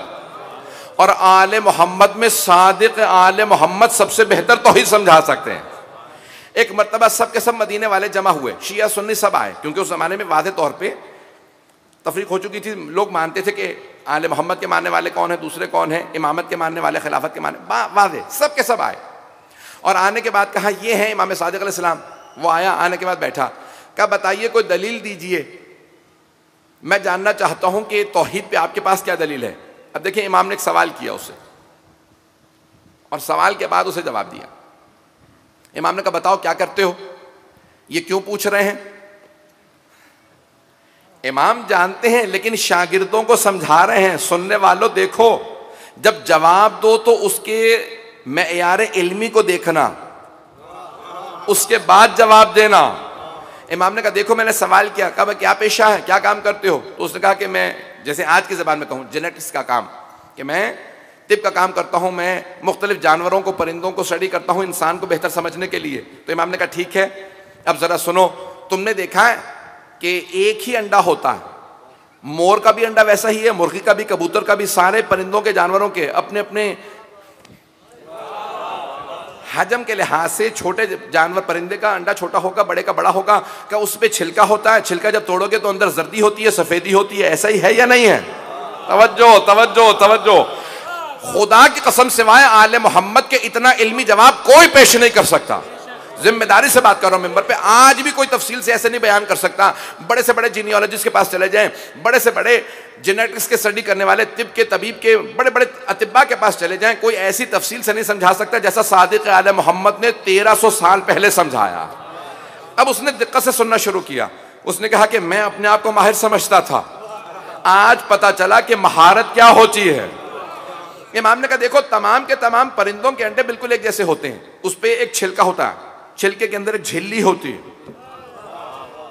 और आले मोहम्मद में सादिक आले मोहम्मद सबसे बेहतर तौहीद समझा सकते हैं। एक मरतबा सब के सब मदीने वाले जमा हुए, शिया सुन्नी सब आए, क्योंकि उस जमाने में वाज़े तौर पे तफरीक हो चुकी थी। लोग मानते थे कि आले मोहम्मद के मानने वाले कौन है, दूसरे कौन है, इमामत के मानने वाले, खिलाफत के मानने, वाज़े सब के सब आए। और आने के बाद कहा ये है इमाम सादिक अलैहिस्सलाम। वो आया, आने के बाद बैठा, क्या बताइए कोई दलील दीजिए, मैं जानना चाहता हूं कि तौहीद पे आपके पास क्या दलील है। अब देखिए इमाम ने एक सवाल किया उससे, और सवाल के बाद उसे जवाब दिया। इमाम ने कहा बताओ क्या करते हो, ये क्यों पूछ रहे हैं? इमाम जानते हैं लेकिन शागिर्दों को समझा रहे हैं, सुनने वालों देखो, जब जवाब दो तो उसके मेयार इल्मी को देखना, उसके बाद जवाब देना। इमाम ने कहा देखो मैंने सवाल किया, कहा क्या पेशा है, क्या काम करते हो? तो उसने कहा कि मैं, जैसे आज की ज़बान में कहूँ, जेनेटिक्स का काम, कि मैं तिब का काम करता हूँ, मैं मुख्तलिफ जानवरों को, परिंदों को स्टडी करता हूँ इंसान को बेहतर समझने के लिए। तो इमाम ने कहा ठीक है, अब ज़रा सुनो, तुमने देखा है कि एक ही अंडा होता है, मोर का भी अंडा वैसा ही है, मुर्गी का भी, कबूतर का भी, सारे परिंदों के, जानवरों के अपने अपने हजम के लिहाज से, छोटे जानवर, परिंदे का अंडा छोटा होगा, बड़े का बड़ा होगा, क्या उस पर छिलका होता है, छिलका जब तोड़ोगे तो अंदर जर्दी होती है, सफ़ेदी होती है, ऐसा ही है या नहीं है? तवज्जो तवज्जो तवज्जो। खुदा की कसम सिवाय आले मोहम्मद के इतना इल्मी जवाब कोई पेश नहीं कर सकता। जिम्मेदारी से बात कर रहा हूं मिंबर पे, आज भी कोई तफसील से ऐसे नहीं बयान कर सकता। बड़े से बड़े जीनियोलॉजिस्ट के पास चले जाएं, बड़े से बड़े जेनेटिक्स के स्टडी करने वाले, तिब के, तबीब के बड़े बड़े अतिब्बा के पास चले जाएं, कोई ऐसी तफसील से नहीं समझा सकता जैसा सादिक आले मोहम्मद ने 1300 साल पहले समझाया। अब उसने दिक्कत से सुनना शुरू किया। उसने कहा कि मैं अपने आप को माहिर समझता था, आज पता चला कि महारत क्या होती है। इमाम ने कहा देखो तमाम के तमाम परिंदों के अंडे बिल्कुल एक जैसे होते हैं, उस पे एक छिलका होता है, छिलके के अंदर एक झिल्ली होती है।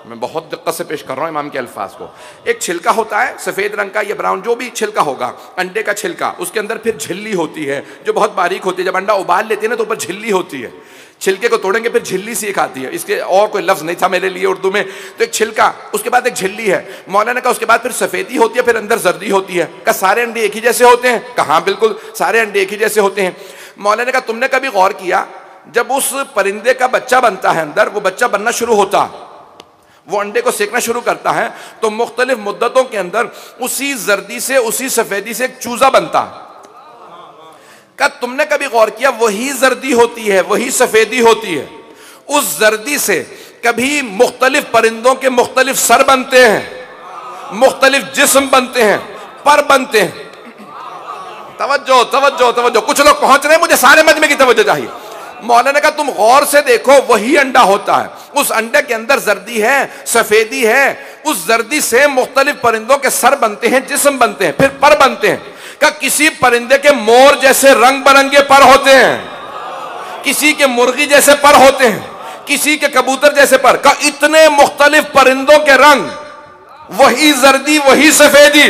मैं बहुत दिक्कत से पेश कर रहा हूं इमाम के अल्फाज को। एक छिलका होता है सफेद रंग का या ब्राउन, जो भी छिलका होगा, अंडे का छिलका, उसके अंदर फिर झिल्ली होती है जो बहुत बारीक होती है। जब अंडा उबाल लेते हैं ना तो ऊपर झिल्ली होती है, छिलके को तोड़ेंगे फिर झिल्ली सी एक आती है, इसके और कोई लफ्ज नहीं था मेरे लिए उर्दू में। तो एक छिलका, उसके बाद एक झिल्ली है। मौलाना का उसके बाद फिर सफेदी होती है, फिर अंदर जर्दी होती है। का सारे अंडे एक ही जैसे होते हैं? कहा बिल्कुल सारे अंडे एक ही जैसे होते हैं। मौलाना का तुमने कभी गौर किया जब उस परिंदे का बच्चा बनता है, अंदर वो बच्चा बनना शुरू होता, वो अंडे को सेकना शुरू करता है, तो मुख्तलिफ मुद्दतों के अंदर उसी जर्दी से उसी सफेदी से एक चूजा बनता। क्या तुमने कभी गौर किया वही जर्दी होती है, वही सफेदी होती है, उस जर्दी से कभी मुख्तलिफ परिंदों के मुख्तलिफ सर बनते हैं, मुख्तलिफ जिस्म बनते हैं, पर बनते हैं। तवज्जो तवज्जो तवज्जो, कुछ लोग पहुंच रहे हैं, मुझे सारे मजमे की तवज्जो चाहिए। मौलाना का तुम गौर से देखो वही अंडा होता है, उस अंडे के अंदर जर्दी है, सफेदी है, उस जर्दी से मुख्तलिफ परिंदों के सर बनते हैं, जिस्म बनते हैं, फिर पर बनते हैं। क्या किसी परिंदे के मोर जैसे रंग बिरंगे पर होते हैं, किसी के मुर्गी जैसे पर होते हैं, किसी के कबूतर जैसे पर? का इतने मुख्तलिफ परिंदों के रंग, वही जर्दी वही सफेदी।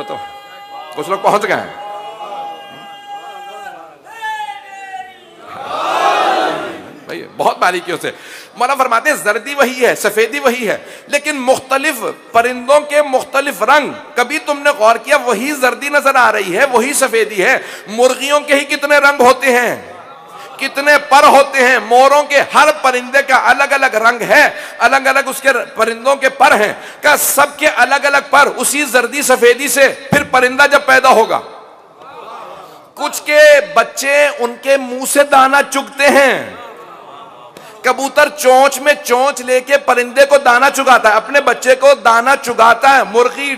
तो कुछ लोग पहुंच गए हैं। भाई बहुत बारीकियों से मौला फरमाते हैं जर्दी वही है, सफेदी वही है, लेकिन मुख्तलिफ परिंदों के मुख्तलिफ रंग। कभी तुमने गौर किया वही जर्दी नजर आ रही है, वही सफेदी है। मुर्गियों के ही कितने रंग होते हैं, कितने पर होते हैं। मोरों के हर परिंदे का अलग अलग रंग है, अलग अलग उसके परिंदों के पर हैं। क्या सबके अलग अलग पर उसी जर्दी सफेदी से फिर परिंदा जब पैदा होगा, कुछ के बच्चे उनके मुंह से दाना चुगते हैं। कबूतर चोंच में चोंच लेके परिंदे को दाना चुगाता है, अपने बच्चे को दाना चुगाता है। मुर्गी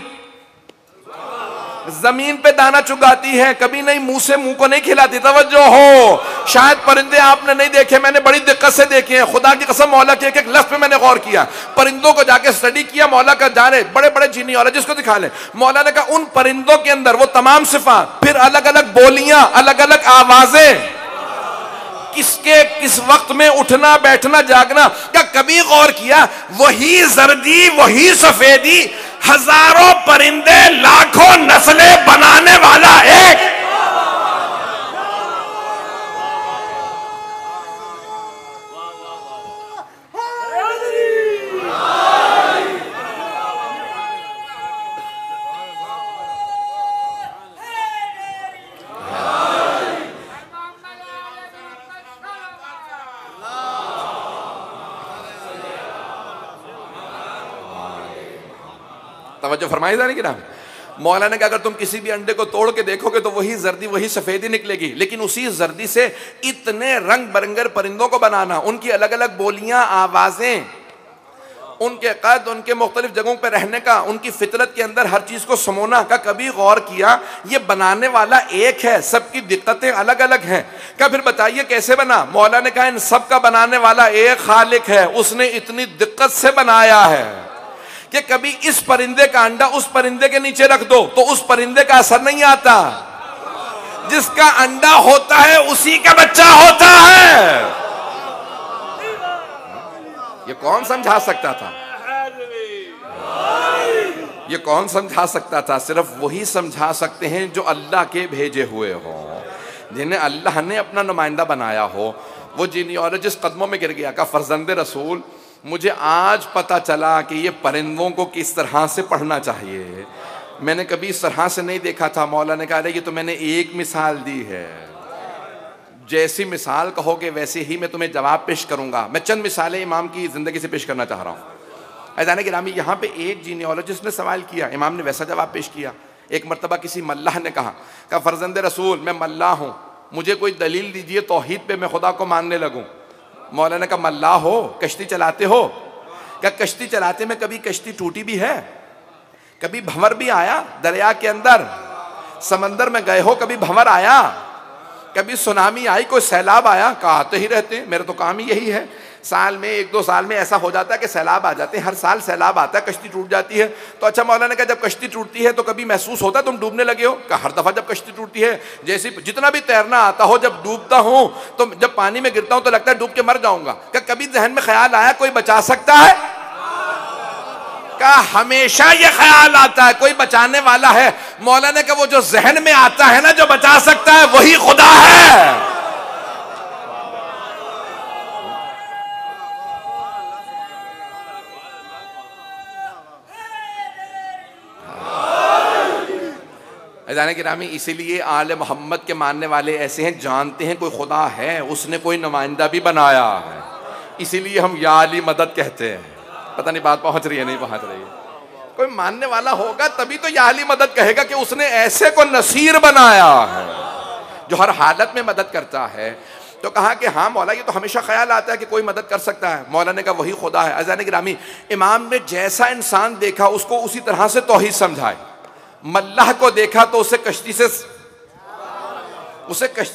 जमीन पे दाना चुगाती है, कभी नहीं मुंह से मुंह को नहीं खिलाती। तवज्जो हो, शायद परिंदे आपने नहीं देखे, मैंने बड़ी दिक्कत से देखे हैं। खुदा की कसम मौला के एक एक लफ्ज पे मैंने गौर किया, परिंदों को जाके स्टडी किया। मौला का जाने बड़े बड़े जीनियोलॉजिस्ट को दिखा ले, मौला ने कहा उन परिंदों के अंदर वो तमाम सिफात, फिर अलग अलग बोलियां, अलग अलग आवाजें, किसके किस वक्त में उठना बैठना जागना। क्या कभी गौर किया वही जर्दी वही सफेदी, हजारों परिंदे लाखों नस्लें बनाने वाला एक। तवज्जो फरमाई जाने की ना। मौला ने कहा अगर तुम किसी भी अंडे को तोड़ के देखोगे तो वही जर्दी वही सफेदी निकलेगी, लेकिन उसी जर्दी से इतने रंग बिरंगे परिंदों को बनाना, उनकी अलग अलग बोलियां, आवाजें, उनके कद, उनके मुख्तलिफ जगहों पर रहने का, उनकी फितरत के अंदर हर चीज को समोना का कभी गौर किया? ये बनाने वाला एक है, सबकी दिक्कतें अलग अलग हैं। क्या फिर बताइए कैसे बना? मौला ने कहा इन सब का बनाने वाला एक खालिक है, उसने इतनी दिक्कत से बनाया है कि कभी इस परिंदे का अंडा उस परिंदे के नीचे रख दो तो उस परिंदे का असर नहीं आता। जिसका अंडा होता है उसी का बच्चा होता है। ये कौन समझा सकता था? ये कौन समझा सकता था? सिर्फ वही समझा सकते हैं जो अल्लाह के भेजे हुए हो, जिन्हें अल्लाह ने अपना नुमाइंदा बनाया हो। वो जीनियोलॉजिस्ट कदमों में गिर गया, का फर्जंदे रसूल मुझे आज पता चला कि ये परिंदों को किस तरह से पढ़ना चाहिए, मैंने कभी इस तरह से नहीं देखा था। मौला ने कहा ये तो मैंने एक मिसाल दी है, जैसी मिसाल कहोगे वैसे ही मैं तुम्हें जवाब पेश करूंगा। मैं चंद मिसालें इमाम की जिंदगी से पेश करना चाह रहा हूँ। ऐज़ान गिरामी, यहाँ पे एक जीनियोलॉजिस्ट ने सवाल किया, इमाम ने वैसा जवाब पेश किया। एक मरतबा किसी मल्लाह ने कहा फर्जंदे रसूल मैं मल्लाह हूँ, मुझे कोई दलील दीजिए तौहीद पे मैं खुदा को मानने लगूँ। मौला ने कहा मल्लाह हो, कश्ती चलाते हो? क्या कश्ती चलाते में कभी कश्ती टूटी भी है? कभी भंवर भी आया दरिया के अंदर? समंदर में गए हो, कभी भंवर आया? कभी सुनामी आई, कोई सैलाब आया? कहा आते ही रहते हैं, मेरा तो काम ही यही है। साल में 1-2 साल में ऐसा हो जाता है कि सैलाब आ जाते हैं, हर साल सैलाब आता है, कश्ती टूट जाती है। तो अच्छा मौलाना ने कहा जब कश्ती टूटती है तो कभी महसूस होता है तुम डूबने लगे हो? कहा हर दफ़ा जब कश्ती टूटती है, जैसे जितना भी तैरना आता हो, जब डूबता हूँ तो जब पानी में गिरता हूँ तो लगता है डूब के मर जाऊंगा। क्या कभी जहन में ख्याल आया कोई बचा सकता है? क्या हमेशा ये ख्याल आता है कोई बचाने वाला है? मौलाना का वो जो जहन में आता है ना, जो बचा सकता है वही खुदा है। अज़ान गिरामी, इसीलिए आले मोहम्मद के मानने वाले ऐसे हैं, जानते हैं कोई खुदा है, उसने कोई नुमाइंदा भी बनाया है, इसीलिए हम या अली मदद कहते हैं। पता नहीं बात पहुंच रही है नहीं पहुंच रही है? कोई मानने वाला होगा तभी तो या अली मदद कहेगा कि उसने ऐसे को नसीर बनाया है जो हर हालत में मदद करता है। तो कहा कि हाँ मौला, ये तो हमेशा ख्याल आता है कि कोई मदद कर सकता है। मौला ने कहा वही खुदा है। अज़ान गिरामी, इमाम ने जैसा इंसान देखा उसको उसी तरह से तौहीद समझाए। मल्लाह को देखा तो उसे कश्ती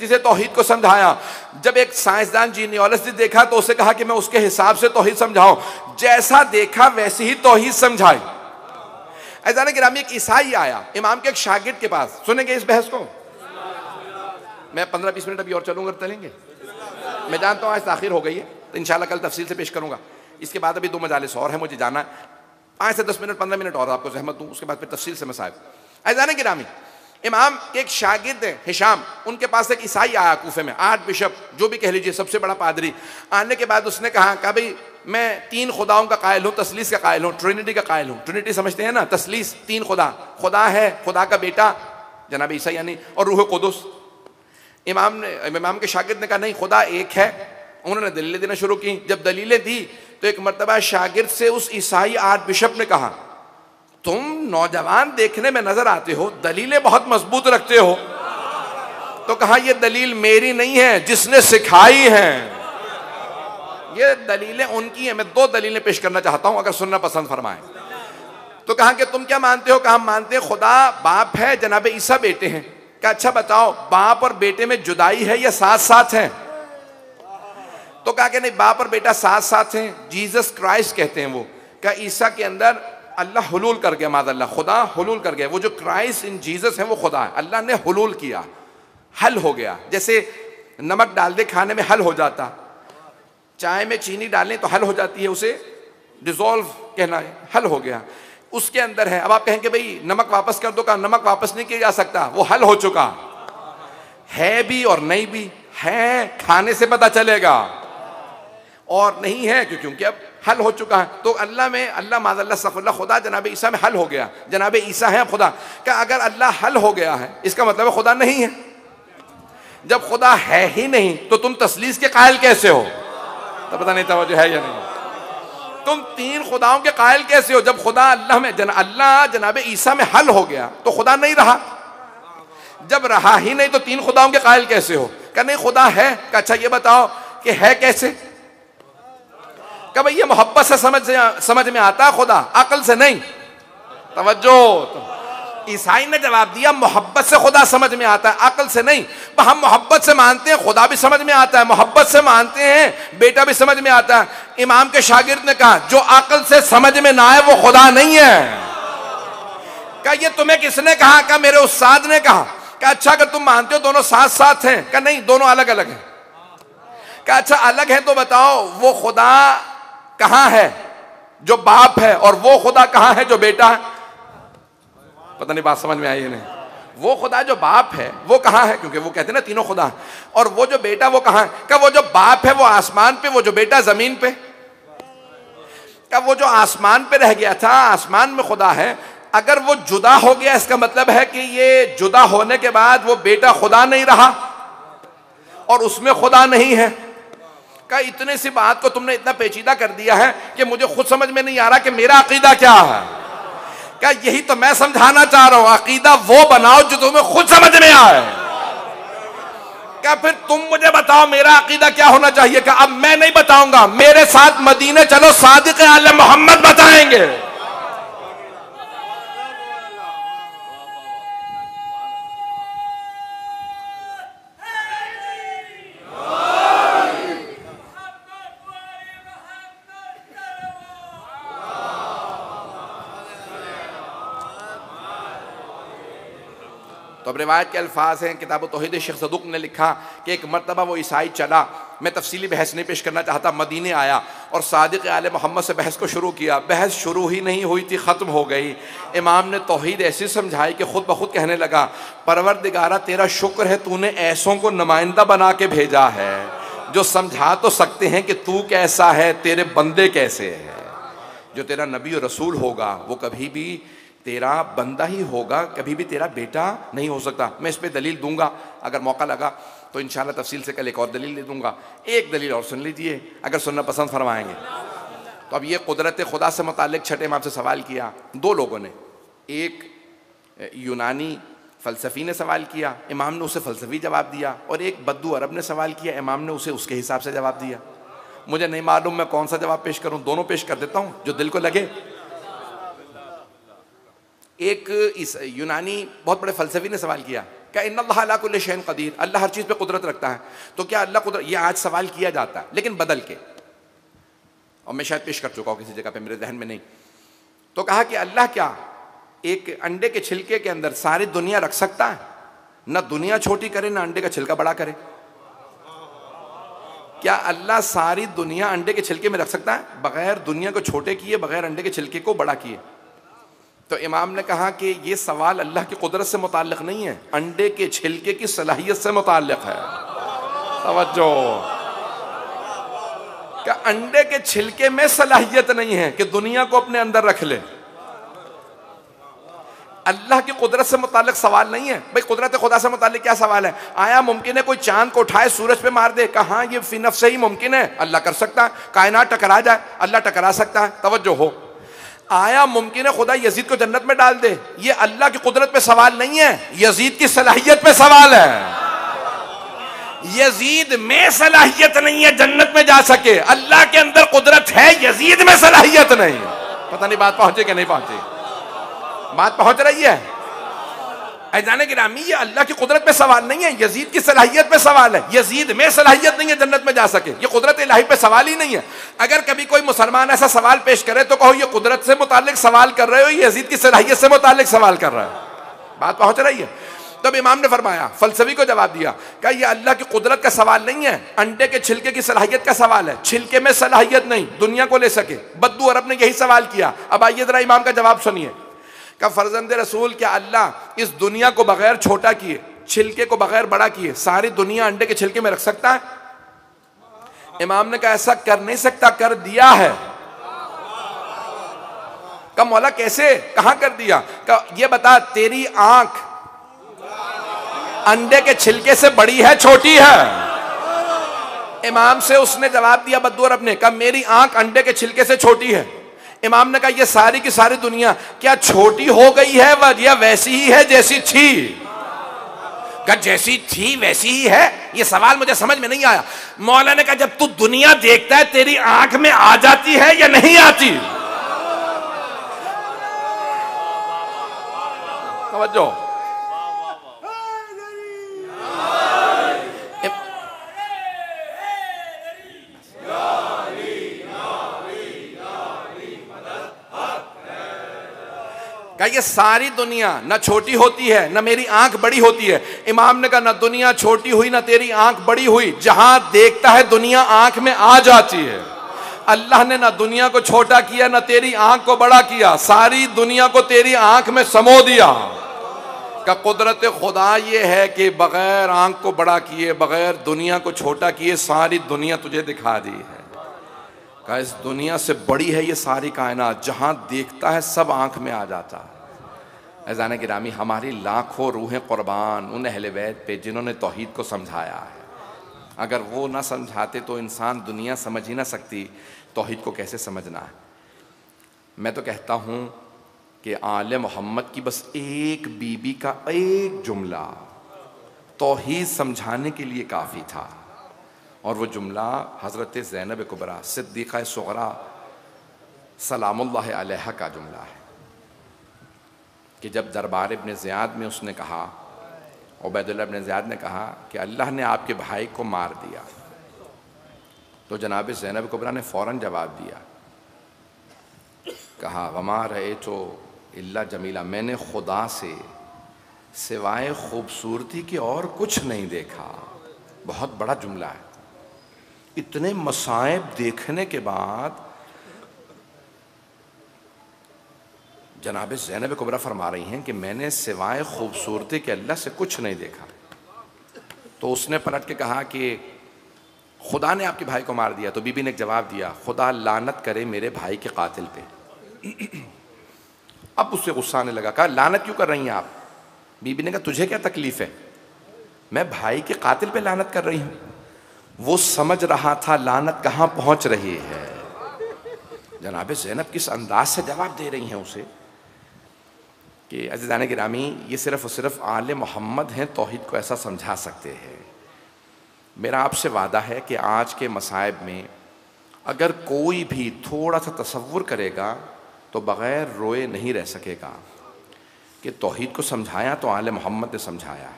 से तौहीद को समझाया। जब एक साइंसदान जीनियोलॉजिस्ट ने देखा तो उसे कहा कि मैं उसके हिसाब से तौहीद समझाऊं। जैसा देखा वैसे ही तौहीद समझाई। अज़ान गिरामी, एक ईसाई आया इमाम के एक शागिर्द के पास। सुनेंगे इस बहस को? मैं 15-20 मिनट अभी और चलूंगा, चलेंगे? मैं जानता हूँ आज ताखिर हो गई है, तो इंशाल्लाह कल तफसील से पेश करूंगा। इसके बाद अभी 2 मजालिस और है, मुझे जाना है। 5 से 10 मिनट 15 मिनट और आपको जहमत दूँ, उसके बाद फिर तफसील से मसाइल। अज़ान गिरामी, इमाम के एक शागिर्द है हिशाम, उनके पास एक ईसाई आया कूफे में, आर्च बिशप जो भी कह लीजिए, सबसे बड़ा पादरी। आने के बाद उसने कहा भाई मैं 3 खुदाओं का कायल हूँ, तसलीस का कायल हूँ, ट्रिनिटी का कायल हूँ। ट्रिनिटी समझते हैं ना? तसलीस, 3 खुदा, खुदा है, खुदा का बेटा जनाब ईसा यानी, और रूह कुदुस। इमाम के शागिर्द ने कहा नहीं, खुदा एक है। उन्होंने दलीलें देना शुरू की। जब दलीलें दी तो एक मरतबा शागिर्द से उस ईसाई आर्च बिशप ने कहा, तुम नौजवान देखने में नजर आते हो, दलीलें बहुत मजबूत रखते हो। तो कहा यह दलील मेरी नहीं है, जिसने सिखाई है, ये दलीलें उनकी हैं। मैं 2 दलीलें पेश करना चाहता हूं, अगर सुनना पसंद फरमाएं। तो कहा कि तुम क्या मानते हो? कहा हम मानते हैं खुदा बाप है, जनाब ईसा बेटे हैं। क्या अच्छा बताओ, बाप और बेटे में जुदाई है या साथ साथ है? तो कहा कि नहीं, बाप और बेटा साथ साथ हैं। जीसस क्राइस्ट कहते हैं वो। क्या ईसा के अंदर अल्लाह हुलूल कर गया, माज़अल्लाह, खुदा हुलूल कर गया। वो जो क्राइस्ट इन जीसस है वो खुदा है, अल्लाह ने हुलूल किया, हल हो गया। जैसे नमक डाल दे खाने में हल हो जाता, चाय में चीनी डालें तो हल हो जाती है, उसे डिजोल्व कहना है, हल हो गया, उसके अंदर है। अब आप कहेंगे भाई नमक वापस कर दो, कहा नमक वापस नहीं किया जा सकता, वो हल हो चुका है भी और नहीं भी है, खाने से पता चलेगा, और नहीं है क्योंकि अब हल हो चुका है। तो अल्लाह में, अल्लाह माज़अल्लाह सफ़ुल्लाह, खुदा जनाब ईसा में हल हो गया, जनाब ईसा है खुदा। क्या अगर अल्लाह हल हो गया है इसका मतलब खुदा नहीं है? जब खुदा है ही नहीं तो तुम तसलीस के कायल कैसे हो? तो पता नहीं तवज्जो है या नहीं? तुम 3 खुदाओं के कायल कैसे हो? जब खुदा अल्लाह में, अल्लाह जनाब ईसा में हल हो गया तो खुदा नहीं रहा। जब रहा ही नहीं तो 3 खुदाओं के कायल कैसे हो? क्या नहीं खुदा है? क्या अच्छा ये बताओ कि है कैसे? क्या भाई ये मोहब्बत से समझ में आता खुदा, अकल से नहीं। तवज्जो। तो ईसाई ने जवाब दिया मोहब्बत से खुदा समझ में आता है, अकल से नहीं। हम मोहब्बत से मानते हैं, खुदा भी समझ में आता है, मोहब्बत से मानते हैं, बेटा भी समझ में आता है। इमाम के शागिर्द ने कहा जो अकल से समझ में ना आए वो खुदा नहीं है। क्या ये तुम्हें किसने कहा? क्या मेरे उस्ताद ने कहा। क्या अच्छा अगर तुम मानते हो दोनों साथ साथ हैं? क्या नहीं, दोनों अलग अलग हैं। क्या अच्छा अलग है तो बताओ वो खुदा कहां है जो बाप है, और वो खुदा कहां है जो बेटा है? पता नहीं बात समझ में आई है नहीं? वो खुदा जो बाप है वो कहां है? क्योंकि वो कहते हैं ना तीनों खुदा, और वो जो बेटा वो कहां है? क्या वो जो बाप है वो आसमान पे, वो जो बेटा जमीन पे? क्या वो जो आसमान पे रह गया था, आसमान में खुदा है, अगर वो जुदा हो गया इसका मतलब है कि ये जुदा होने के बाद वो बेटा खुदा नहीं रहा और उसमें खुदा नहीं है? का इतने सी बात को तुमने इतना पेचीदा कर दिया है कि मुझे खुद समझ में नहीं आ रहा कि मेरा अकीदा क्या है। क्या यही तो मैं समझाना चाह रहा हूं, अकीदा वो बनाओ जो तुम्हें खुद समझ में आए। क्या फिर तुम मुझे बताओ मेरा अकीदा क्या होना चाहिए? क्या अब मैं नहीं बताऊंगा, मेरे साथ मदीने चलो, सादिक आले मोहम्मद बताएंगे। तो अब रिवायत के अल्फाज हैं, किताब तौहीद शेख सदुक ने लिखा कि एक मरतबा वो ईसाई चला, मैं तफसीली बहस नहीं पेश करना चाहता, मदीने आया और सादिक आले मोहम्मद से बहस को शुरू किया। बहस शुरू ही नहीं हुई थी, ख़त्म हो गई। इमाम ने तौहीद ऐसी समझाई कि खुद ब खुद कहने लगा, परवरदिगारा तेरा शुक्र है तूने ऐसों को नुमाइंदा बना के भेजा है जो समझा तो सकते हैं कि तू कैसा है, तेरे बंदे कैसे हैं। जो तेरा नबी और रसूल होगा वो कभी भी तेरा बंदा ही होगा, कभी भी तेरा बेटा नहीं हो सकता। मैं इस पर दलील दूंगा, अगर मौका लगा तो इंशाल्लाह तफसील से कल एक और दलील दे दूंगा। एक दलील और सुन लीजिए अगर सुनना पसंद फरमाएंगे तो। अब ये कुदरत खुदा से मुतालिक छठे इमाम से सवाल किया दो लोगों ने, एक यूनानी फ़लसफ़ी ने सवाल किया, इमाम ने उसे फ़लसफ़ी जवाब दिया, और एक बद्दू अरब ने सवाल किया, इमाम ने उसे उसके हिसाब से जवाब दिया। मुझे नहीं मालूम मैं कौन सा जवाब पेश करूं, दोनों पेश कर देता हूं जो दिल को लगे। एक इस यूनानी बहुत बड़े फ़लसफ़ी ने सवाल किया, क्या इन्नल्लाह अला कुल्लि शैइन क़दीर, अल्लाह हर चीज़ पे कुदरत रखता है, तो क्या अल्लाह कुदरत, ये आज सवाल किया जाता है लेकिन बदल के, और मैं शायद पेश कर चुका हूँ किसी जगह पे, मेरे जहन में नहीं। तो कहा कि अल्लाह क्या एक अंडे के छिलके के अंदर सारी दुनिया रख सकता है? ना दुनिया छोटी करे ना अंडे का छिलका बड़ा करे। क्या अल्लाह सारी दुनिया अंडे के छिलके में रख सकता है बगैर दुनिया को छोटे किए, बगैर अंडे के छिलके को बड़ा किए? तो इमाम ने कहा कि ये सवाल अल्लाह की कुदरत से मुताल्लिक नहीं है, अंडे के छिलके की सलाहियत से मुताल्लिक है। तवज्जो, क्या अंडे के छिलके में सलाहियत नहीं है कि दुनिया को अपने अंदर रख ले? अल्लाह की कुदरत से मुताल्लिक सवाल नहीं है। भाई कुदरत खुदा से मुताल्लिक क्या सवाल है? आया मुमकिन है कोई चांद को उठाए सूरज पे मार दे? कहाँ ये फी नफ्स से ही मुमकिन है? अल्लाह कर सकता है। कायनात टकरा जाए, अल्लाह टकरा सकता है। तवज्जो हो, आया मुमकिन है खुदा यजीद को जन्नत में डाल दे? ये अल्लाह की कुदरत पे सवाल नहीं है, यजीद की सलाहियत पे सवाल है। यजीद में सलाहियत नहीं है जन्नत में जा सके, अल्लाह के अंदर कुदरत है, यजीद में सलाहियत नहीं। पता नहीं बात पहुंचे कि नहीं पहुंची? बात पहुंच रही है? ऐजाने गिरामी, ये अल्लाह की कुदरत पे सवाल नहीं है, यजीद की सलाहियत पे सवाल है। यजीद में सलाहियत नहीं है जन्नत में जा सके, ये कुदरत इलाही पे सवाल ही नहीं है। अगर कभी कोई मुसलमान ऐसा सवाल पेश करे तो कहो ये कुदरत से मुतालिक सवाल कर रहे हो, यजीद की सलाहियत से मुतालिक सवाल कर रहे हो। बात पहुंच रही है? तब इमाम ने फरमाया, फलसफी को जवाब दिया, क्या ये अल्लाह की कुदरत का सवाल नहीं है, अंडे के छिलके की सलाहियत का सवाल है। छिलके में सलाहियत नहीं, दुनिया को ले सके। बद्दू अरब ने यही सवाल किया। अब आइए जरा इमाम का जवाब सुनिए। का फर्जंद रसूल, क्या अल्लाह इस दुनिया को बगैर छोटा किए, छिलके को बगैर बड़ा किए, सारी दुनिया अंडे के छिलके में रख सकता है? इमाम ने कहा ऐसा कर नहीं सकता, कर दिया है। का मौला कैसे, कहां कर दिया? का ये बता, तेरी आंख अंडे के छिलके से बड़ी है छोटी है? इमाम से उसने जवाब दिया, बद्दू अरब ने कहा मेरी आंख अंडे के छिलके से छोटी है। इमाम ने कहा ये सारी की सारी दुनिया क्या छोटी हो गई है या वैसी ही है जैसी थी? कहा जैसी थी वैसी ही है। ये सवाल मुझे समझ में नहीं आया। मौला ने कहा जब तू दुनिया देखता है तेरी आंख में आ जाती है या नहीं आती? समझो, क्या ये सारी दुनिया ना छोटी होती है ना मेरी आंख बड़ी होती है? इमाम ने कहा ना दुनिया छोटी हुई ना तेरी आंख बड़ी हुई, जहां देखता है दुनिया आंख में आ जाती है। अल्लाह ने ना दुनिया को छोटा किया ना तेरी आंख को बड़ा किया, सारी दुनिया को तेरी आंख में समो दिया। का कुदरत खुदा ये है कि बगैर आंख को बड़ा किए, बगैर दुनिया को छोटा किए, सारी दुनिया तुझे दिखा दी है। का इस दुनिया से बड़ी है ये सारी कायनात, जहां देखता है सब आंख में आ जाता है। ऐज़ान गिरामी, हमारी लाखों रूहें कुर्बान उन अहले बैत पे जिन्होंने तौहीद को समझाया है। अगर वो ना समझाते तो इंसान दुनिया समझ ही ना सकती, तौहीद को कैसे समझना है। मैं तो कहता हूँ कि आले मोहम्मद की बस एक बीबी का एक जुमला तौहीद समझाने के लिए काफ़ी था, और वो जुमला हज़रत ज़ैनब कुबरा सिद्दीक़ा सुग़रा सलामुल्लाह अलैहा का जुमला है कि जब दरबार इब्न ज़ियाद में उसने कहा, उबैदुल्लाह इब्न ज़ियाद ने कहा कि अल्लाह ने आपके भाई को मार दिया, तो जनाब ज़ैनब कुबरा ने फ़ौरन जवाब दिया, कहा वमा रहे तो इल्ला जमीला, मैंने खुदा से सिवाय खूबसूरती के और कुछ नहीं देखा। बहुत बड़ा जुमला है। इतने मसाइब देखने के बाद जनाब ज़ैनब कुबरा फरमा रही हैं कि मैंने सिवाय खूबसूरती के अल्लाह से कुछ नहीं देखा। तो उसने पलट के कहा कि खुदा ने आपके भाई को मार दिया। तो बीबी ने एक जवाब दिया, खुदा लानत करे मेरे भाई के कातिल पे। अब उससे गुस्सा आने लगा, कहा लानत क्यों कर रही हैं आप? बीबी ने कहा तुझे क्या तकलीफ है, मैं भाई के कातिल पे लानत कर रही हूँ। वो समझ रहा था लानत कहाँ पहुँच रही है। जनाब ज़ैनब किस अंदाज से जवाब दे रही हैं उसे कि अज़ीज़ान गिरामी, ये सिर्फ़ और सिर्फ आले मोहम्मद हैं तौहीद को ऐसा समझा सकते हैं। मेरा आपसे वादा है कि आज के मसाइब में अगर कोई भी थोड़ा सा तसव्वुर करेगा तो बग़ैर रोए नहीं रह सकेगा कि तौहीद को समझाया तो आले मोहम्मद ने समझाया।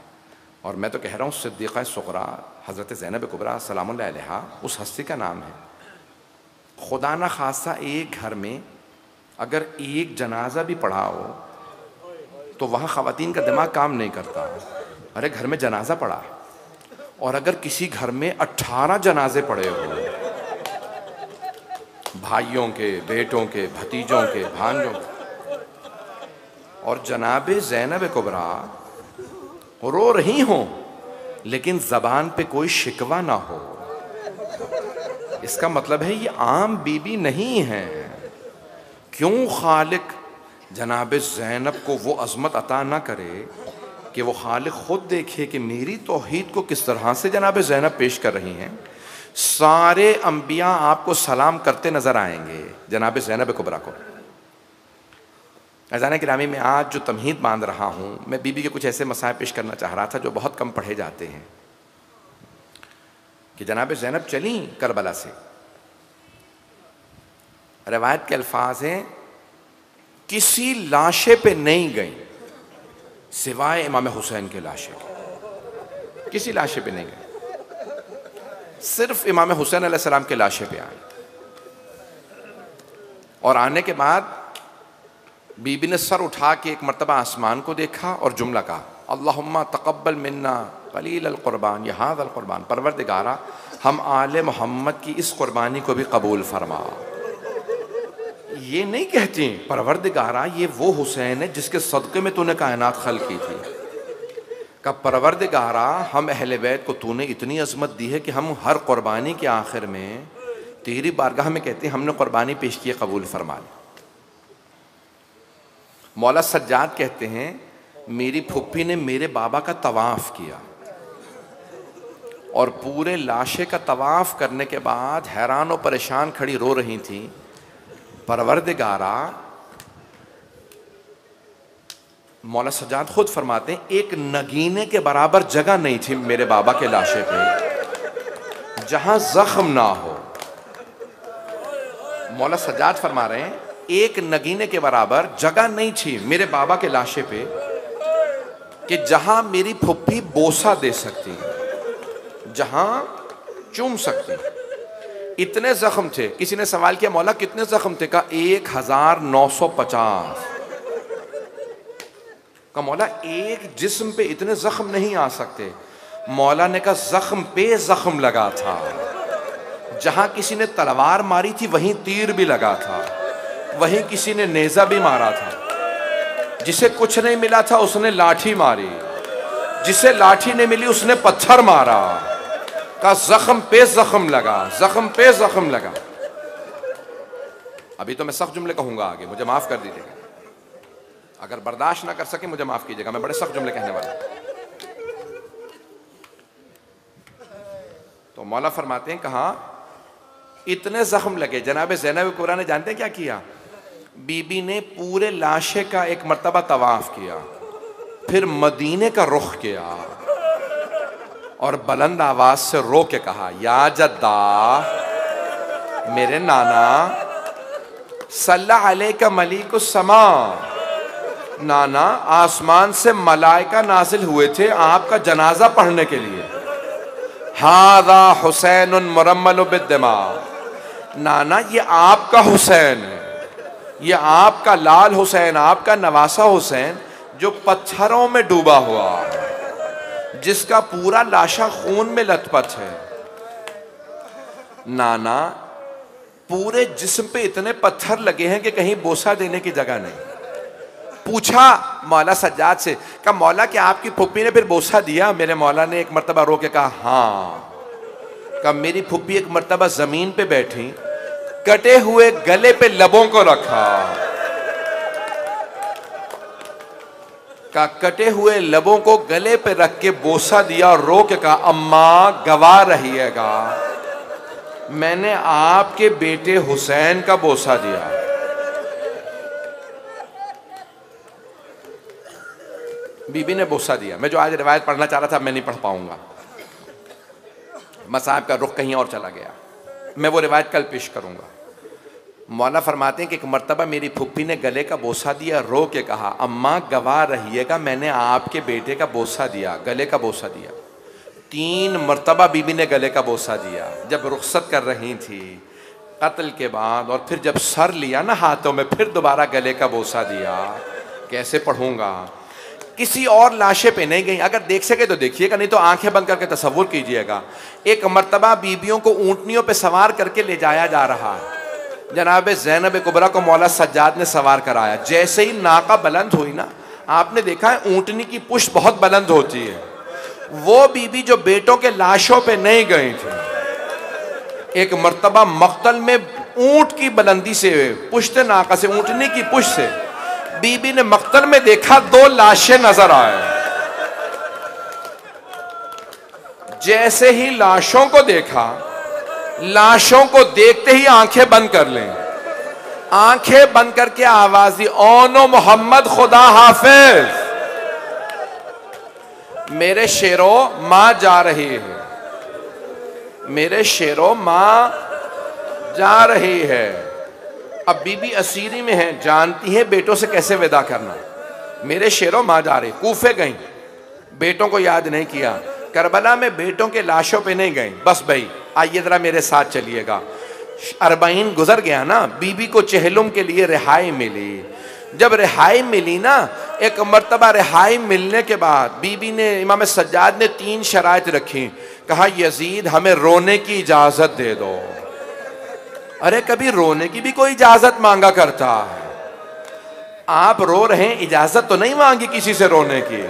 और मैं तो कह रहा हूँ सिद्दीक़ा सुग़रा हज़रत ज़ैनब कुबरा सलामुल्लाह अलैहा उस हस्ती का नाम है। खुदा न खासा एक घर में अगर एक जनाजा भी पढ़ा हो तो वहाँ ख़वातीन का दिमाग काम नहीं करता। अरे घर में जनाजा पड़ा, और अगर किसी घर में 18 जनाजे पड़े हो, भाइयों के, बेटों के, भतीजों के, भांजों के, और जनाब ज़ैनब कुबरा रो रही हो लेकिन ज़बान पे कोई शिकवा ना हो, इसका मतलब है ये आम बीबी नहीं है। क्यों खालिक जनाब ज़ैनब को वो अज़मत अता ना करे कि वो खालिक खुद देखे कि मेरी तौहीद को किस तरह से जनाब ज़ैनब पेश कर रही हैं। सारे अंबिया आपको सलाम करते नज़र आएंगे जनाब ज़ैनब कुबरा को। अज़ान गिरामी में आज जो तमहीद बांध रहा हूँ, मैं बीबी के कुछ ऐसे मसाइल पेश करना चाह रहा था जो बहुत कम पढ़े जाते हैं। कि जनाब ज़ैनब चली करबला से, रवायत के अल्फाज हैं किसी लाशे पे नहीं गई सिवाय इमाम हुसैन के लाशे के, किसी लाशे पे नहीं गई, सिर्फ इमाम हुसैन अलैहिस्सलाम के लाशे पे आई। और आने के बाद बीबी ने सर उठा के एक मरतबा आसमान को देखा और जुमला कहा, अल्लाहुम्मा तक़ब्बल मिन्ना क़लील अल क़ुरबान या हाज़ा अल क़ुरबान, परवरदिगारा हम आले मोहम्मद की इस कुर्बानी को भी कबूल फरमा। ये नहीं कहती परवरदिगारा ये वो हुसैन है जिसके सदक़े में तूने कायनात खल की थी। का परवरदिगारा हम अहले बैत को तूने इतनी अज़मत दी है कि हम हर कुर्बानी के आखिर में तेरी बारगाह में कहते हैं हमने कुर्बानी पेश की, कबूल फरमा ली। मौला सज्जाद कहते हैं मेरी फुप्पी ने मेरे बाबा का तवाफ़ किया और पूरे लाशे का तवाफ़ करने के बाद हैरान और परेशान खड़ी रो रही थी, परवरदिगारा, मौला सज्जाद खुद फरमाते हैं एक नगीने के बराबर जगह नहीं थी मेरे बाबा के लाशे पे जहां जख्म ना हो। मौला सज्जाद फरमा रहे हैं एक नगीने के बराबर जगह नहीं थी मेरे बाबा के लाशे पे कि जहां मेरी फुप्पी बोसा दे सकती, जहां चूम सकती। इतने जख्म थे। किसी ने सवाल किया मौला कितने जख्म थे? का 1950। का मौला एक जिस्म पे इतने जख्म नहीं आ सकते। मौला ने कहा जख्म पे जख्म लगा था, जहां किसी ने तलवार मारी थी वहीं तीर भी लगा था, वहीं किसी ने नेजा भी मारा था, जिसे कुछ नहीं मिला था उसने लाठी मारी, जिसे लाठी नहीं मिली उसने पत्थर मारा। का जख्म पे जख्म लगा, जख्म पे जख्म लगा। अभी तो मैं सख्त जुमले कहूंगा आगे, मुझे माफ कर दीजिएगा, अगर बर्दाश्त ना कर सके मुझे माफ कीजिएगा, मैं बड़े सख्त जुमले कहने वाला। तो मौला फरमाते हैं कहा इतने जख्म लगे। जनाब ज़ैनब कुबरा ने जानते हैं क्या किया? बीबी ने पूरे लाशे का एक मर्तबा तवाफ किया, फिर मदीने का रुख किया और बुलंद आवाज से रो के कहा या जद्दा, मेरे नाना, सल्ला अलैका मलिकुस समा, नाना आसमान से मलाइका नाजिल हुए थे आपका जनाजा पढ़ने के लिए। हादा हुसैन मुरम्मल बिद्दमा, नाना ये आपका हुसैन है, ये आपका लाल हुसैन, आपका नवासा हुसैन जो पत्थरों में डूबा हुआ है, जिसका पूरा लाशा खून में लथपथ है। नाना, पूरे जिस्म पे इतने पत्थर लगे हैं कि कहीं बोसा देने की जगह नहीं। पूछा मौला सज्जाद से, कहा मौला क्या आपकी फुप्पी ने फिर बोसा दिया? मेरे मौला ने एक मर्तबा रो के कहा हाँ। कहा मेरी फुप्पी एक मर्तबा जमीन पे बैठी, कटे हुए गले पे लबों को रखा, का कटे हुए लबों को गले पे रख के बोसा दिया और रो के कहा अम्मा गवाह रहिएगा, मैंने आपके बेटे हुसैन का बोसा दिया। बीबी ने बोसा दिया। मैं जो आज रिवायत पढ़ना चाह रहा था मैं नहीं पढ़ पाऊंगा, मसाहब का रुख कहीं और चला गया। मैं वो रिवायत कल पेश करूंगा। मौला फरमाते हैं कि एक मर्तबा मेरी फुप्पी ने गले का बोसा दिया, रो के कहा अम्मा गवाह रहिएगा, मैंने आपके बेटे का बोसा दिया, गले का बोसा दिया। 3 मर्तबा बीबी ने गले का बोसा दिया। जब रुखसत कर रही थी कत्ल के बाद, और फिर जब सर लिया ना हाथों में, फिर दोबारा गले का बोसा दिया। कैसे पढ़ूंगा? किसी और लाशे पे नहीं गई। अगर देख सके तो देखिएगा, नहीं तो आंखें बंद करके तसव्वुर कीजिएगा। एक मर्तबा बीबियों को ऊंटनियों पे सवार करके ले जाया जा रहा है। जनाब ज़ैनब कुबरा को मौला सज्जाद ने सवार कराया। जैसे ही नाका बुलंद हुई ना, आपने देखा है ऊंटनी की पुष्ट बहुत बुलंद होती है। वो बीबी जो बेटों के लाशों पे नहीं गई थी, एक मर्तबा मक्तल में ऊंट की बुलंदी से, पुष्ट नाका से, ऊंटनी की पुष्ट से बीबी ने मक्तल में देखा 2 लाशें नजर आए। जैसे ही लाशों को देखा, लाशों को देखते ही आंखें बंद कर लें। आंखें बंद करके आवाज दी, ओनो मोहम्मद खुदा हाफिज। मेरे शेरों मां जा रही है, मेरे शेरों मां जा रही है। अब बीबी असीरी में है, जानती है बेटों से कैसे विदा करना। मेरे शेरों मां जा रही। कूफे गई, बेटों को याद नहीं किया। करबला में बेटों के लाशों पे नहीं गई। बस भाई आइए जरा मेरे साथ चलिएगा। 40 गुजर गया ना, बीबी को चहलुम के लिए रिहाई मिली। जब रिहाई मिली ना, एक मर्तबा रिहाई मिलने के बाद बीबी ने, इमाम सज्जाद ने 3 शराइत रखी। कहा यजीद हमें रोने की इजाजत दे दो। अरे कभी रोने की भी कोई इजाजत मांगा करता है? आप रो रहे हैं, इजाजत तो नहीं मांगी किसी से रोने की।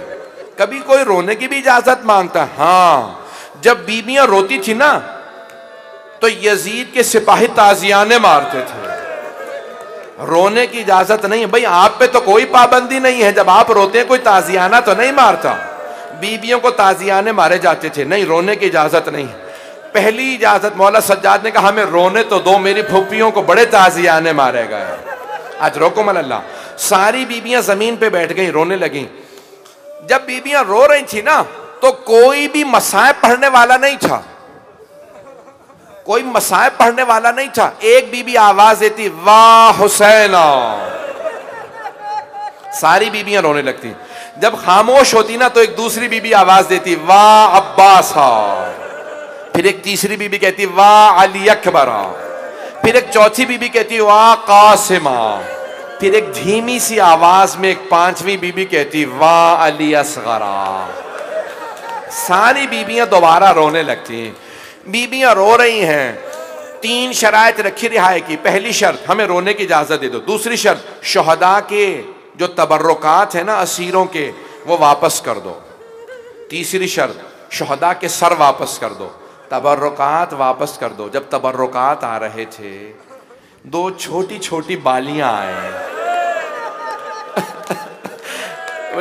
कभी कोई रोने की भी इजाजत मांगता? हाँ, जब बीबियां रोती थी ना तो यजीद के सिपाही ताजियाने मारते थे। रोने की इजाजत नहीं है भाई, आप पे तो कोई पाबंदी नहीं है। जब आप रोते हैं कोई ताजियाना तो नहीं मारता। बीबियों को ताजियाने मारे जाते थे, नहीं, रोने की इजाजत नहीं। पहली इजाजत मौला सज्जाद ने कहा हमें रोने तो दो, मेरी फुप्पियों को बड़े ताजियाने मारे गए। आज रोको मल्ला। सारी बीबियां जमीन पे बैठ गई, रोने लगी। जब बीबियां रो रही थी ना तो कोई भी मसाइब पढ़ने वाला नहीं था, कोई मसाइब पढ़ने वाला नहीं था। एक बीबी आवाज देती वाह हुसैना, सारी बीबियां रोने लगती। जब खामोश होती ना तो एक दूसरी बीबी आवाज देती वाह अब्बासा, फिर एक तीसरी बीबी कहती वाह अली अकबरा, फिर एक चौथी बीबी कहती वाह कासिमा, फिर एक धीमी सी आवाज में एक 5वीं बीबी कहती वाह अली असगरा। सारी बीबियां दोबारा रोने लगती। बीबियां रो रही हैं। 3 शराइत रखी रिहाई की। पहली शर्त हमें रोने की इजाजत दे दो। दूसरी शर्त शहदा के जो तबर्रुकात है ना असीरों के, वो वापस कर दो। तीसरी शर्त शहदा के सर वापस कर दो, तबर्रुकात वापस कर दो। जब तबर्रुकात आ रहे थे 2 छोटी छोटी बालियां आए।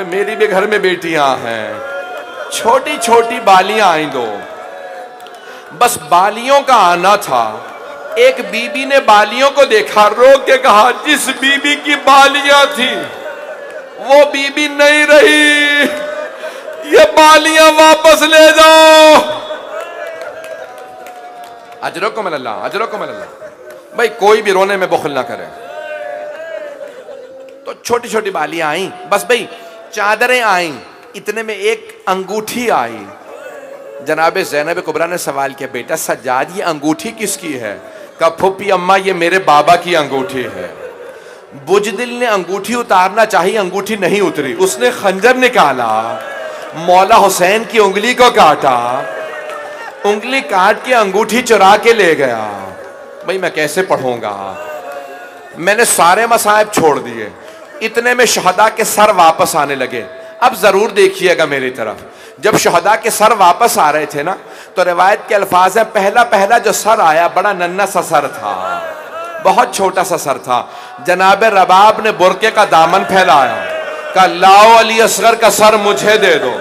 मेरी भी घर में बेटियां हैं, छोटी छोटी बालियां आई 2। बस बालियों का आना था। एक बीबी ने बालियों को देखा, रो के कहा जिस बीबी की बालियां थी वो बीबी नहीं रही, ये बालियां वापस ले जाओ। अजरकुम अल्लाह, अजरकुम अल्लाह। भाई कोई भी रोने में बुखल ना करे। तो छोटी छोटी बालियां आई। बस भाई चादरें आई, इतने में एक अंगूठी आई। जनाब ज़ैनब कुबरा ने सवाल किया बेटा सज्जाद ये अंगूठी किसकी है? कहा फुप्पी अम्मा ये मेरे बाबा की अंगूठी है। बुजदिल ने अंगूठी उतारना चाहिए, अंगूठी नहीं उतरी, उसने खंजर निकाला, मौला हुसैन की उंगली को काटा, उंगली काट के अंगूठी चुरा के ले गया। भाई मैं कैसे पढ़ूंगा? मैंने सारे मसाइब छोड़ दिए। इतने में शहदा के सर वापस आने लगे। अब जरूर देखिएगा मेरी तरफ। जब शहदा के सर वापस आ रहे थे ना, तो रिवायत के अल्फाज है, पहला पहला जो सर आया बड़ा नन्हा सा सर था, बहुत छोटा सा सर था। जनाब रबाब ने बुरके का दामन फैलाया, कहा लाओ अली असगर का सर मुझे दे दो।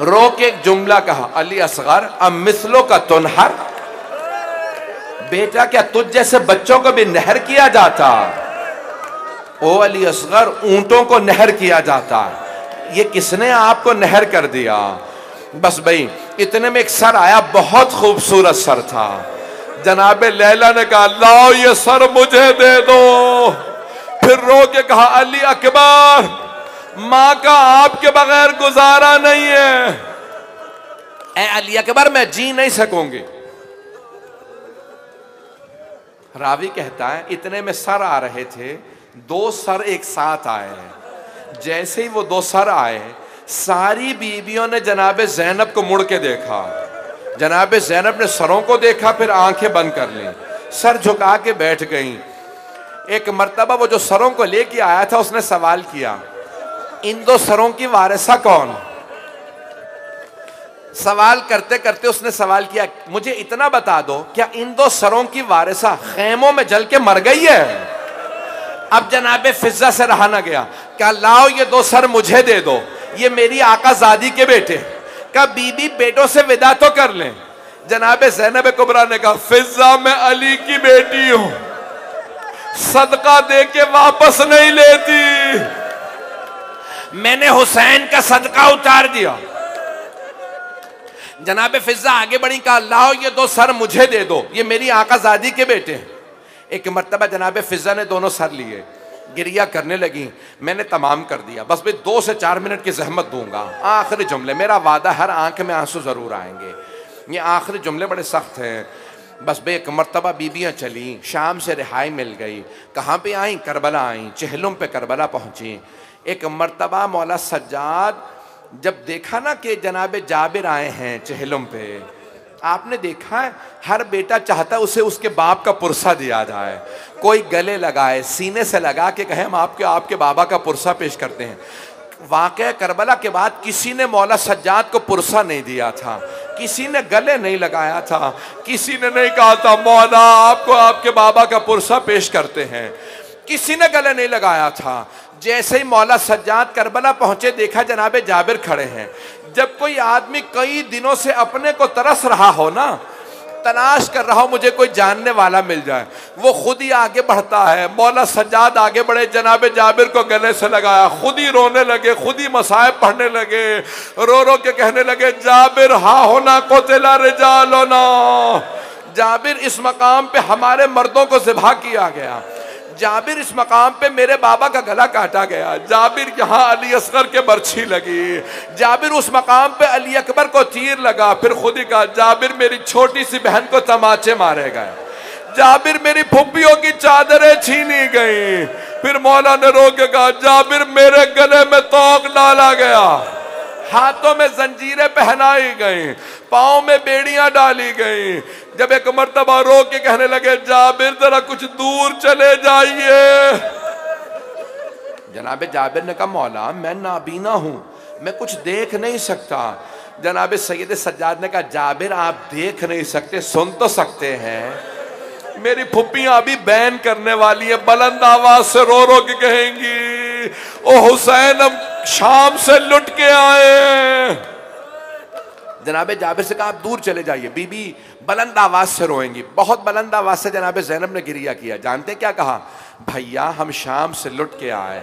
रो के एक जुमला कहा, अली असगर अब मिसलों का तुनहर, बेटा क्या तुझ जैसे बच्चों को भी नहर किया जाता? ओ अली असगर ऊंटों को नहर किया जाता, ये किसने आपको नहर कर दिया? बस भाई इतने में एक सर आया, बहुत खूबसूरत सर था। जनाबे लैला ने कहा लाओ ये सर मुझे दे दो। फिर रो के कहा अली अकबर, मां का आपके बगैर गुजारा नहीं है। ए अली अकबर मैं जी नहीं सकूंगी। रावी कहता है इतने में सर आ रहे थे, दो सर एक साथ आए। जैसे ही वो दो सर आए, सारी बीवियों ने जनाबे ज़ैनब को मुड़ के देखा। जनाबे ज़ैनब ने सरों को देखा, फिर आंखें बंद कर ली, सर झुका के बैठ गईं। एक मर्तबा वो जो सरों को लेके आया था, उसने सवाल किया, इन दो सरों की वारिसा कौन? सवाल करते करते उसने सवाल किया, मुझे इतना बता दो, क्या इन दो सरों की वारिसा खेमों में जल के मर गई है? अब जनाबे फिजा से रहा ना गया, क्या लाओ ये दो सर मुझे दे दो, ये मेरी आकाजादी के बेटे। का बीबी बेटों से विदा तो कर लें। जनाबे ज़ैनब कुबरा ने कहा फिजा मैं अली की बेटी हूं, सदका दे के वापस नहीं लेती, मैंने हुसैन का सदका उतार दिया। जनाबे फिजा आगे बढ़ी, कहा लाओ ये दो सर मुझे दे दो, ये मेरी आकाजादी के बेटे हैं। एक मर्तबा जनाबे फिजा ने दोनों सर लिए, गिरिया करने लगी, मैंने तमाम कर दिया, बस मैं 2 से 4 मिनट की जहमत दूंगा, आखिरी जुमले, मेरा वादा हर आंख में आंसू जरूर आएंगे, ये आखिरी जुमले बड़े सख्त हैं। बस बे एक मर्तबा बीबियाँ चली, शाम से रिहाई मिल गई। कहाँ पे आई? करबला आई, चहलुम पे करबला पहुँची। एक मर्तबा मौला सज्जाद जब देखा ना कि जनाबे जाबिर आए हैं चहलुम पे, आपने देखा है हर बेटा चाहता है उसे उसके बाप का पुरसा दिया जाए, कोई गले लगाए, सीने से लगा के कहे हम आपके बाबा का पुरसा पेश करते हैं। वाक़या करबला के बाद किसी ने मौला सज्जाद को पुरसा नहीं दिया था, किसी ने गले नहीं लगाया था, किसी ने नहीं कहा था मौला आपको आपके बाबा का पुरसा पेश करते हैं, किसी ने गले नहीं लगाया था। जैसे ही मौला सज्जाद करबला पहुंचे, देखा जनाबे जाबिर खड़े हैं। जब कोई आदमी कई दिनों से अपने को तरस रहा हो ना, तलाश कर रहा हो मुझे कोई जानने वाला मिल जाए, वो खुद ही आगे बढ़ता है। मौला सज्जाद आगे बढ़े, जनाबे जाबिर को गले से लगाया, खुद ही रोने लगे, खुद ही मसाइब पढ़ने लगे, रो रो के कहने लगे जाबिर हा होना कोतेला रिजालोना, जाबिर इस मकाम पे हमारे मर्दों को ज़िबा किया गया, जाबिर इस मकाम पे मेरे बाबा का गला काटा गया, जाबिर यहाँ अली असगर के बर्छी लगी, जाबिर उस मकाम पे अली अकबर को तीर लगा। फिर खुद ही कहा जाबिर मेरी छोटी सी बहन को तमाचे मारे गए, जाबिर मेरी फुप्पियों की चादरें छीनी गई। फिर मौला ने रो के कहा जाबिर मेरे गले में तोक डाला गया, हाथों में जंजीरें पहनाई गई, पाँव में बेड़ियां डाली गई। जब एक मर्तबा रो के कहने लगे जाबिर जरा कुछ दूर चले जाइए, जनाबे जाबिर ने कहा मौला मैं नाबीना हूं, मैं कुछ देख नहीं सकता। जनाबे सैयद सज्जाद ने कहा जाबिर आप देख नहीं सकते, सुन तो सकते हैं। मेरी फुप्पियां अभी बैन करने वाली है, बुलंद आवाज से रो रो के कहेंगी ओ हुसैन हम शाम से लुट के आए। जनाबे जाबिर से कहा आप दूर चले जाइए। बीबी बुलंद आवाज से रोएंगी, बहुत बुलंद आवाज से जनाबे ज़ैनब ने गिरिया किया। जानते क्या कहा? भैया हम शाम से लुट के आए।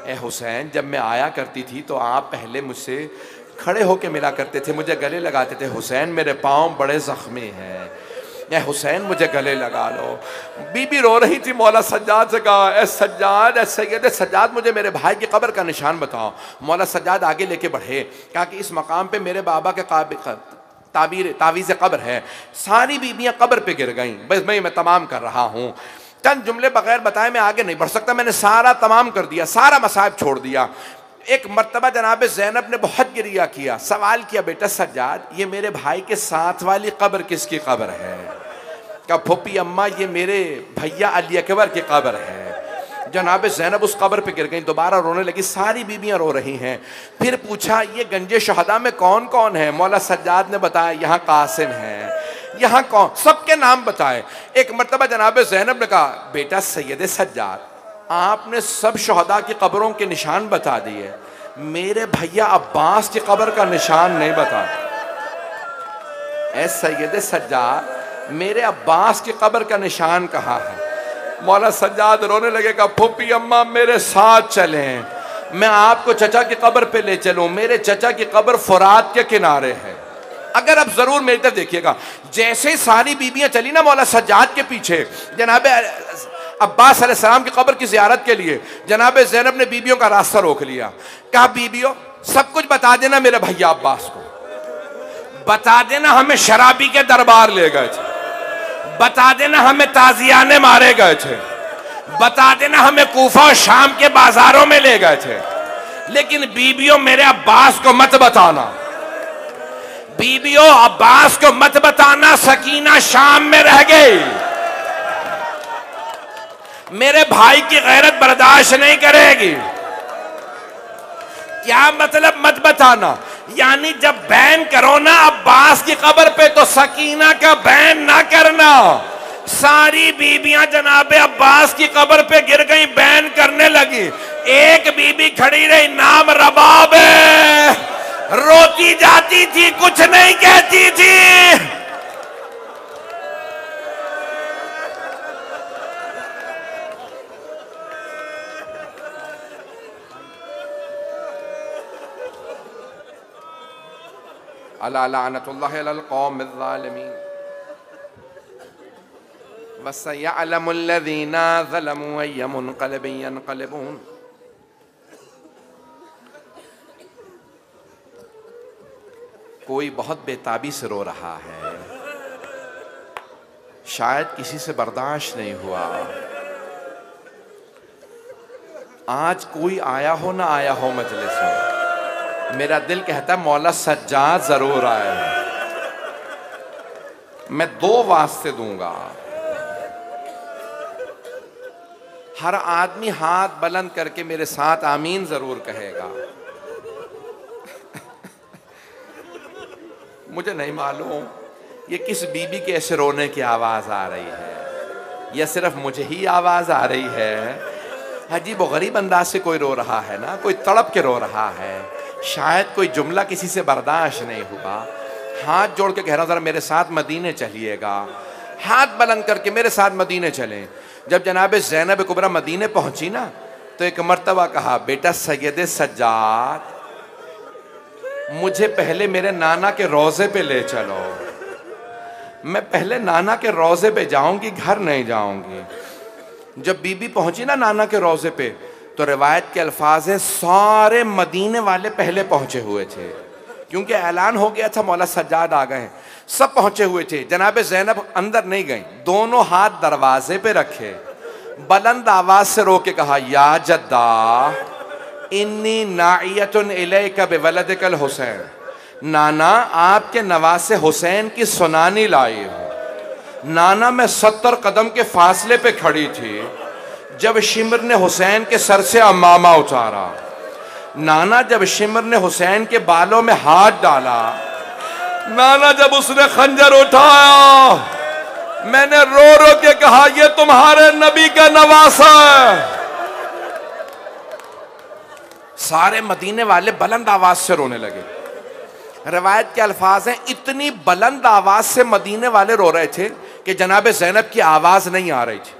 ए हुसैन जब मैं आया करती थी तो आप पहले मुझसे खड़े होके मिला करते थे, मुझे गले लगाते थे, हुसैन मेरे पाँव बड़े जख्मी हैं, ए हुसैन मुझे गले लगा लो। बीबी रो रही थी। मौला सज्जाद से कहा ए सज्जाद, ए सैयद सज्जाद मुझे मेरे भाई की कब्र का निशान बताओ। मौला सज्जाद आगे लेके बढ़े, कहा कि इस मकाम पे मेरे बाबा के तावीज़ कब्र है। सारी बीबियां कब्र पे गिर गईं। बस मैं तमाम कर रहा हूँ। चंद जुमले बगैर बताए मैं आगे नहीं बढ़ सकता, मैंने सारा तमाम कर दिया, सारा मसाइब छोड़ दिया। एक मर्तबा जनाब ज़ैनब ने बहुत गिरिया किया, सवाल किया, बेटा सज्जाद ये मेरे भाई के साथ वाली कब्र किसकी कब्र है? कहा फूफी अम्मा ये मेरे भैया अली अकबर की कब्र है। जनाब ज़ैनब उस कब्र पे गिर गई, दोबारा रोने लगी, सारी बीबियां रो रही हैं। फिर पूछा ये गंजे शहदा में कौन कौन है? मौला सज्जाद ने बताया यहाँ कासिम है, यहाँ कौन, सबके नाम बताए। एक मर्तबा जनाब ज़ैनब ने कहा बेटा सैयद सज्जाद आपने सब शहदा की कब्रों के निशान बता दिए, मेरे भैया अब्बास की कब्र का निशान नहीं बता। ऐ सैयद सज्जाद मेरे अब्बास की कब्र का निशान कहाँ है? मौला सज्जाद रोने लगेगा, फूफी अम्मा मेरे साथ चलें, मैं आपको चचा की कब्र पे ले चलूं, मेरे चचा की कब्र फुरात के किनारे है। अगर अब जरूर मेरी तरफ देखिएगा, जैसे सारी बीबियां चली ना मौला सज्जाद के पीछे जनाब अब्बास अलैहिस्सलाम की कब्र की जियारत के लिए, जनाब ज़ैनब ने बीबियों का रास्ता रोक लिया। कहा बीबियों सब कुछ बता देना मेरे भैया अब्बास को, बता देना हमें शराबी के दरबार ले गए थे, बता देना हमें ताजियाने मारे गए थे, बता देना हमें कूफा और शाम के बाजारों में ले गए थे, लेकिन बीबियों मेरे अब्बास को मत बताना, बीबियों अब्बास को मत बताना, सकीना शाम में रह गई, मेरे भाई की गैरत बर्दाश्त नहीं करेगी। क्या मतलब मत बताना? यानी जब बैन करो ना अब्बास की कब्र पे तो सकीना का बैन ना करना। सारी बीबियां जनाबे अब्बास की कब्र पे गिर गई, बैन करने लगी। एक बीबी खड़ी रही, नाम रबाब है, रोती जाती थी, कुछ नहीं कहती थी। अला लानतुल्लाहि अलल कौमिज़ ज़ालिमीन वसयअलमुल्लज़ीना ज़लमू अय्य मुनक़लिबिन यनक़लिबून। कोई बहुत बेताबी से रो रहा है, शायद किसी से बर्दाश्त नहीं हुआ। आज कोई आया हो ना आया हो मजलिस में, मेरा दिल कहता है मौला सज्जाद जरूर आए। मैं दो वास्ते दूंगा, हर आदमी हाथ बुलंद करके मेरे साथ आमीन जरूर कहेगा। मुझे नहीं मालूम ये किस बीबी के ऐसे रोने की आवाज आ रही है, या सिर्फ मुझे ही आवाज आ रही है। अजीब व गरीब अंदाज से कोई रो रहा है ना, कोई तड़प के रो रहा है, शायद कोई जुमला किसी से बर्दाश्त नहीं हुआ। हाथ जोड़ के कह रहा हूं जरा मेरे साथ मदीने चलिएगा, हाथ बुलंद करके मेरे साथ मदीने चलें। जब जनाब ज़ैनब कुबरा मदीने पहुंची ना तो एक मर्तबा कहा बेटा सैयद सज्जाद मुझे पहले मेरे नाना के रोजे पे ले चलो, मैं पहले नाना के रोजे पे जाऊंगी, घर नहीं जाऊंगी। जब बीबी पहुंची ना नाना के रोजे पे तो रिवायत के अल्फाज हैं सारे मदीने वाले पहले पहुंचे हुए थे, क्योंकि ऐलान हो गया था मौला सज्जाद आ गए, सब पहुंचे हुए थे। जनाब ज़ैनब अंदर नहीं गई, दोनों हाथ दरवाजे पे रखे, बुलंद आवाज से रो के कहा या जद्दा इन्नी नाइयतुन इलैका बिवलदिकल हुसैन, नाना आपके नवासे हुसैन की सुनानी लाई हूं। नाना मैं 70 कदम के फासले पे खड़ी थी जब शिमर ने हुसैन के सर से अमामा उतारा। नाना जब शिमर ने हुसैन के बालों में हाथ डाला, नाना जब उसने खंजर उठाया, मैंने रो रो के कहा ये तुम्हारे नबी का नवासा है। सारे मदीने वाले बुलंद आवाज से रोने लगे। रिवायत के अल्फाज हैं इतनी बुलंद आवाज से मदीने वाले रो रहे थे कि जनाब ज़ैनब की आवाज नहीं आ रही थी,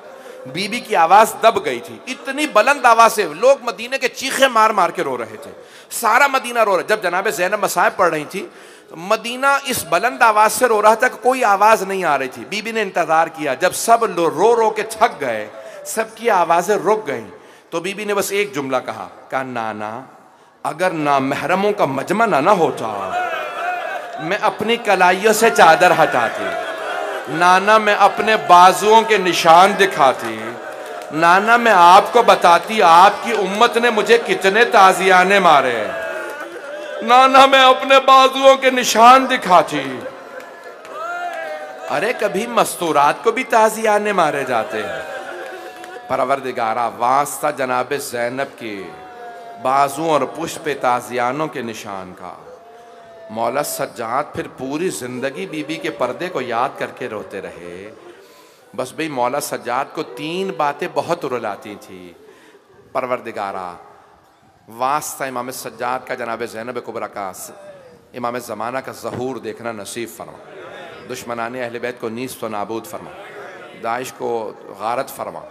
बीबी की आवाज दब गई थी। इतनी बुलंद आवाज से लोग मदीने के चीखे मार मार के रो रहे थे, सारा मदीना रो रहा। जब जनाब ज़ैनब मसाइब पढ़ रही थी तो मदीना इस बुलंद आवाज से रो रहा था कि कोई आवाज नहीं आ रही थी। बीबी ने इंतजार किया, जब सब रो रो के थक गए, सबकी आवाजें रुक गई, तो बीबी ने बस एक जुमला कहा नाना अगर ना महरमों का मजमा ना होता मैं अपनी कलाइयों से चादर हटाती। नाना मैं अपने बाजुओं के निशान दिखाती, नाना मैं आपको बताती आपकी उम्मत ने मुझे कितने ताजियाने मारे, नाना मैं अपने बाजुओं के निशान दिखाती। अरे कभी मस्तूरात को भी ताजियाने मारे जाते हैं। परवरदिगारा वास्ता जनाब ज़ैनब के बाजुओं और पुष्प पे ताजियानों के निशान का। मौला सज्जाद फिर पूरी ज़िंदगी बीबी के पर्दे को याद करके रोते रहे। बस भाई मौला सज्जाद को तीन बातें बहुत रुलाती थी। परवरदिगारा वास्ता इमाम सज्जाद का जनाब ज़ैनब कुबरा का इमाम ज़माना का ज़हूर देखना नसीब फरमा, दुश्मनाने अहले बैत को नीस्त व नाबूद फरमा, दाइश को गारत फरमा।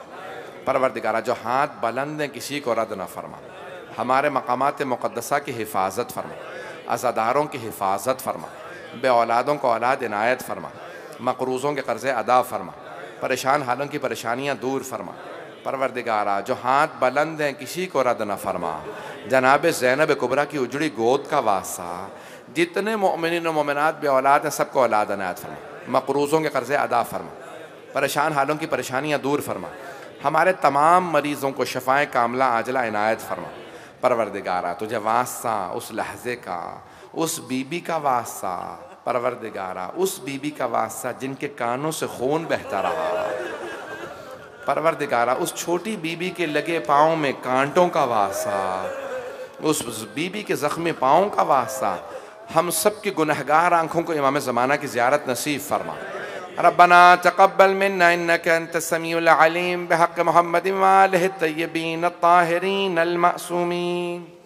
परवरदिगारा जो हाथ बुलंद हैं किसी को रद्द न फरमा, हमारे मकामात मुक़द्दसा की हिफाजत फरमा, अज़ादारों की हिफाजत फरमा, बे औलादों को औलाद इनायत फरमा, मकरूज़ों के कर्ज़े अदा फरमा, परेशान हालों की परेशानियाँ दूर फरमा। परवरदिगारा जो हाथ बुलंद हैं किसी को रद्द न फरमा, जनाब ज़ैनब कुबरा की उजड़ी गोद का वास्ता, जितने मोमिनीन व मोमिनात बे औलाद हैं सबको औलाद इनायत फरमा, मकरूज़ों के कर्ज़े अदा फरमा, परेशान हालों की परेशानियाँ दूर फरमा, हमारे तमाम मरीज़ों को शफ़ाए कामला आजला इनायत फरमा। परवरदिगारा तुझे वास्ता उस लहज़े का, उस बीबी का वास्ता, परवरदिगारा उस बीबी का वास्ता जिनके कानों से खून बहता रहा, परवरदिगारा उस छोटी बीबी के लगे पाँव में कांटों का वास्ता, उस बीबी के ज़ख्मी पाँव का वास्ता, हम सब की गुनहगार आँखों को इमाम ज़माना की ज़ियारत नसीब फरमा। रब्बना तक़ब्बल मिन्ना इन्नका अंतस समीउल अलीम बिहक़्क़ि मुहम्मदिन व आलिहि तय्यबीन अत्ताहिरीन अल मासूमीन।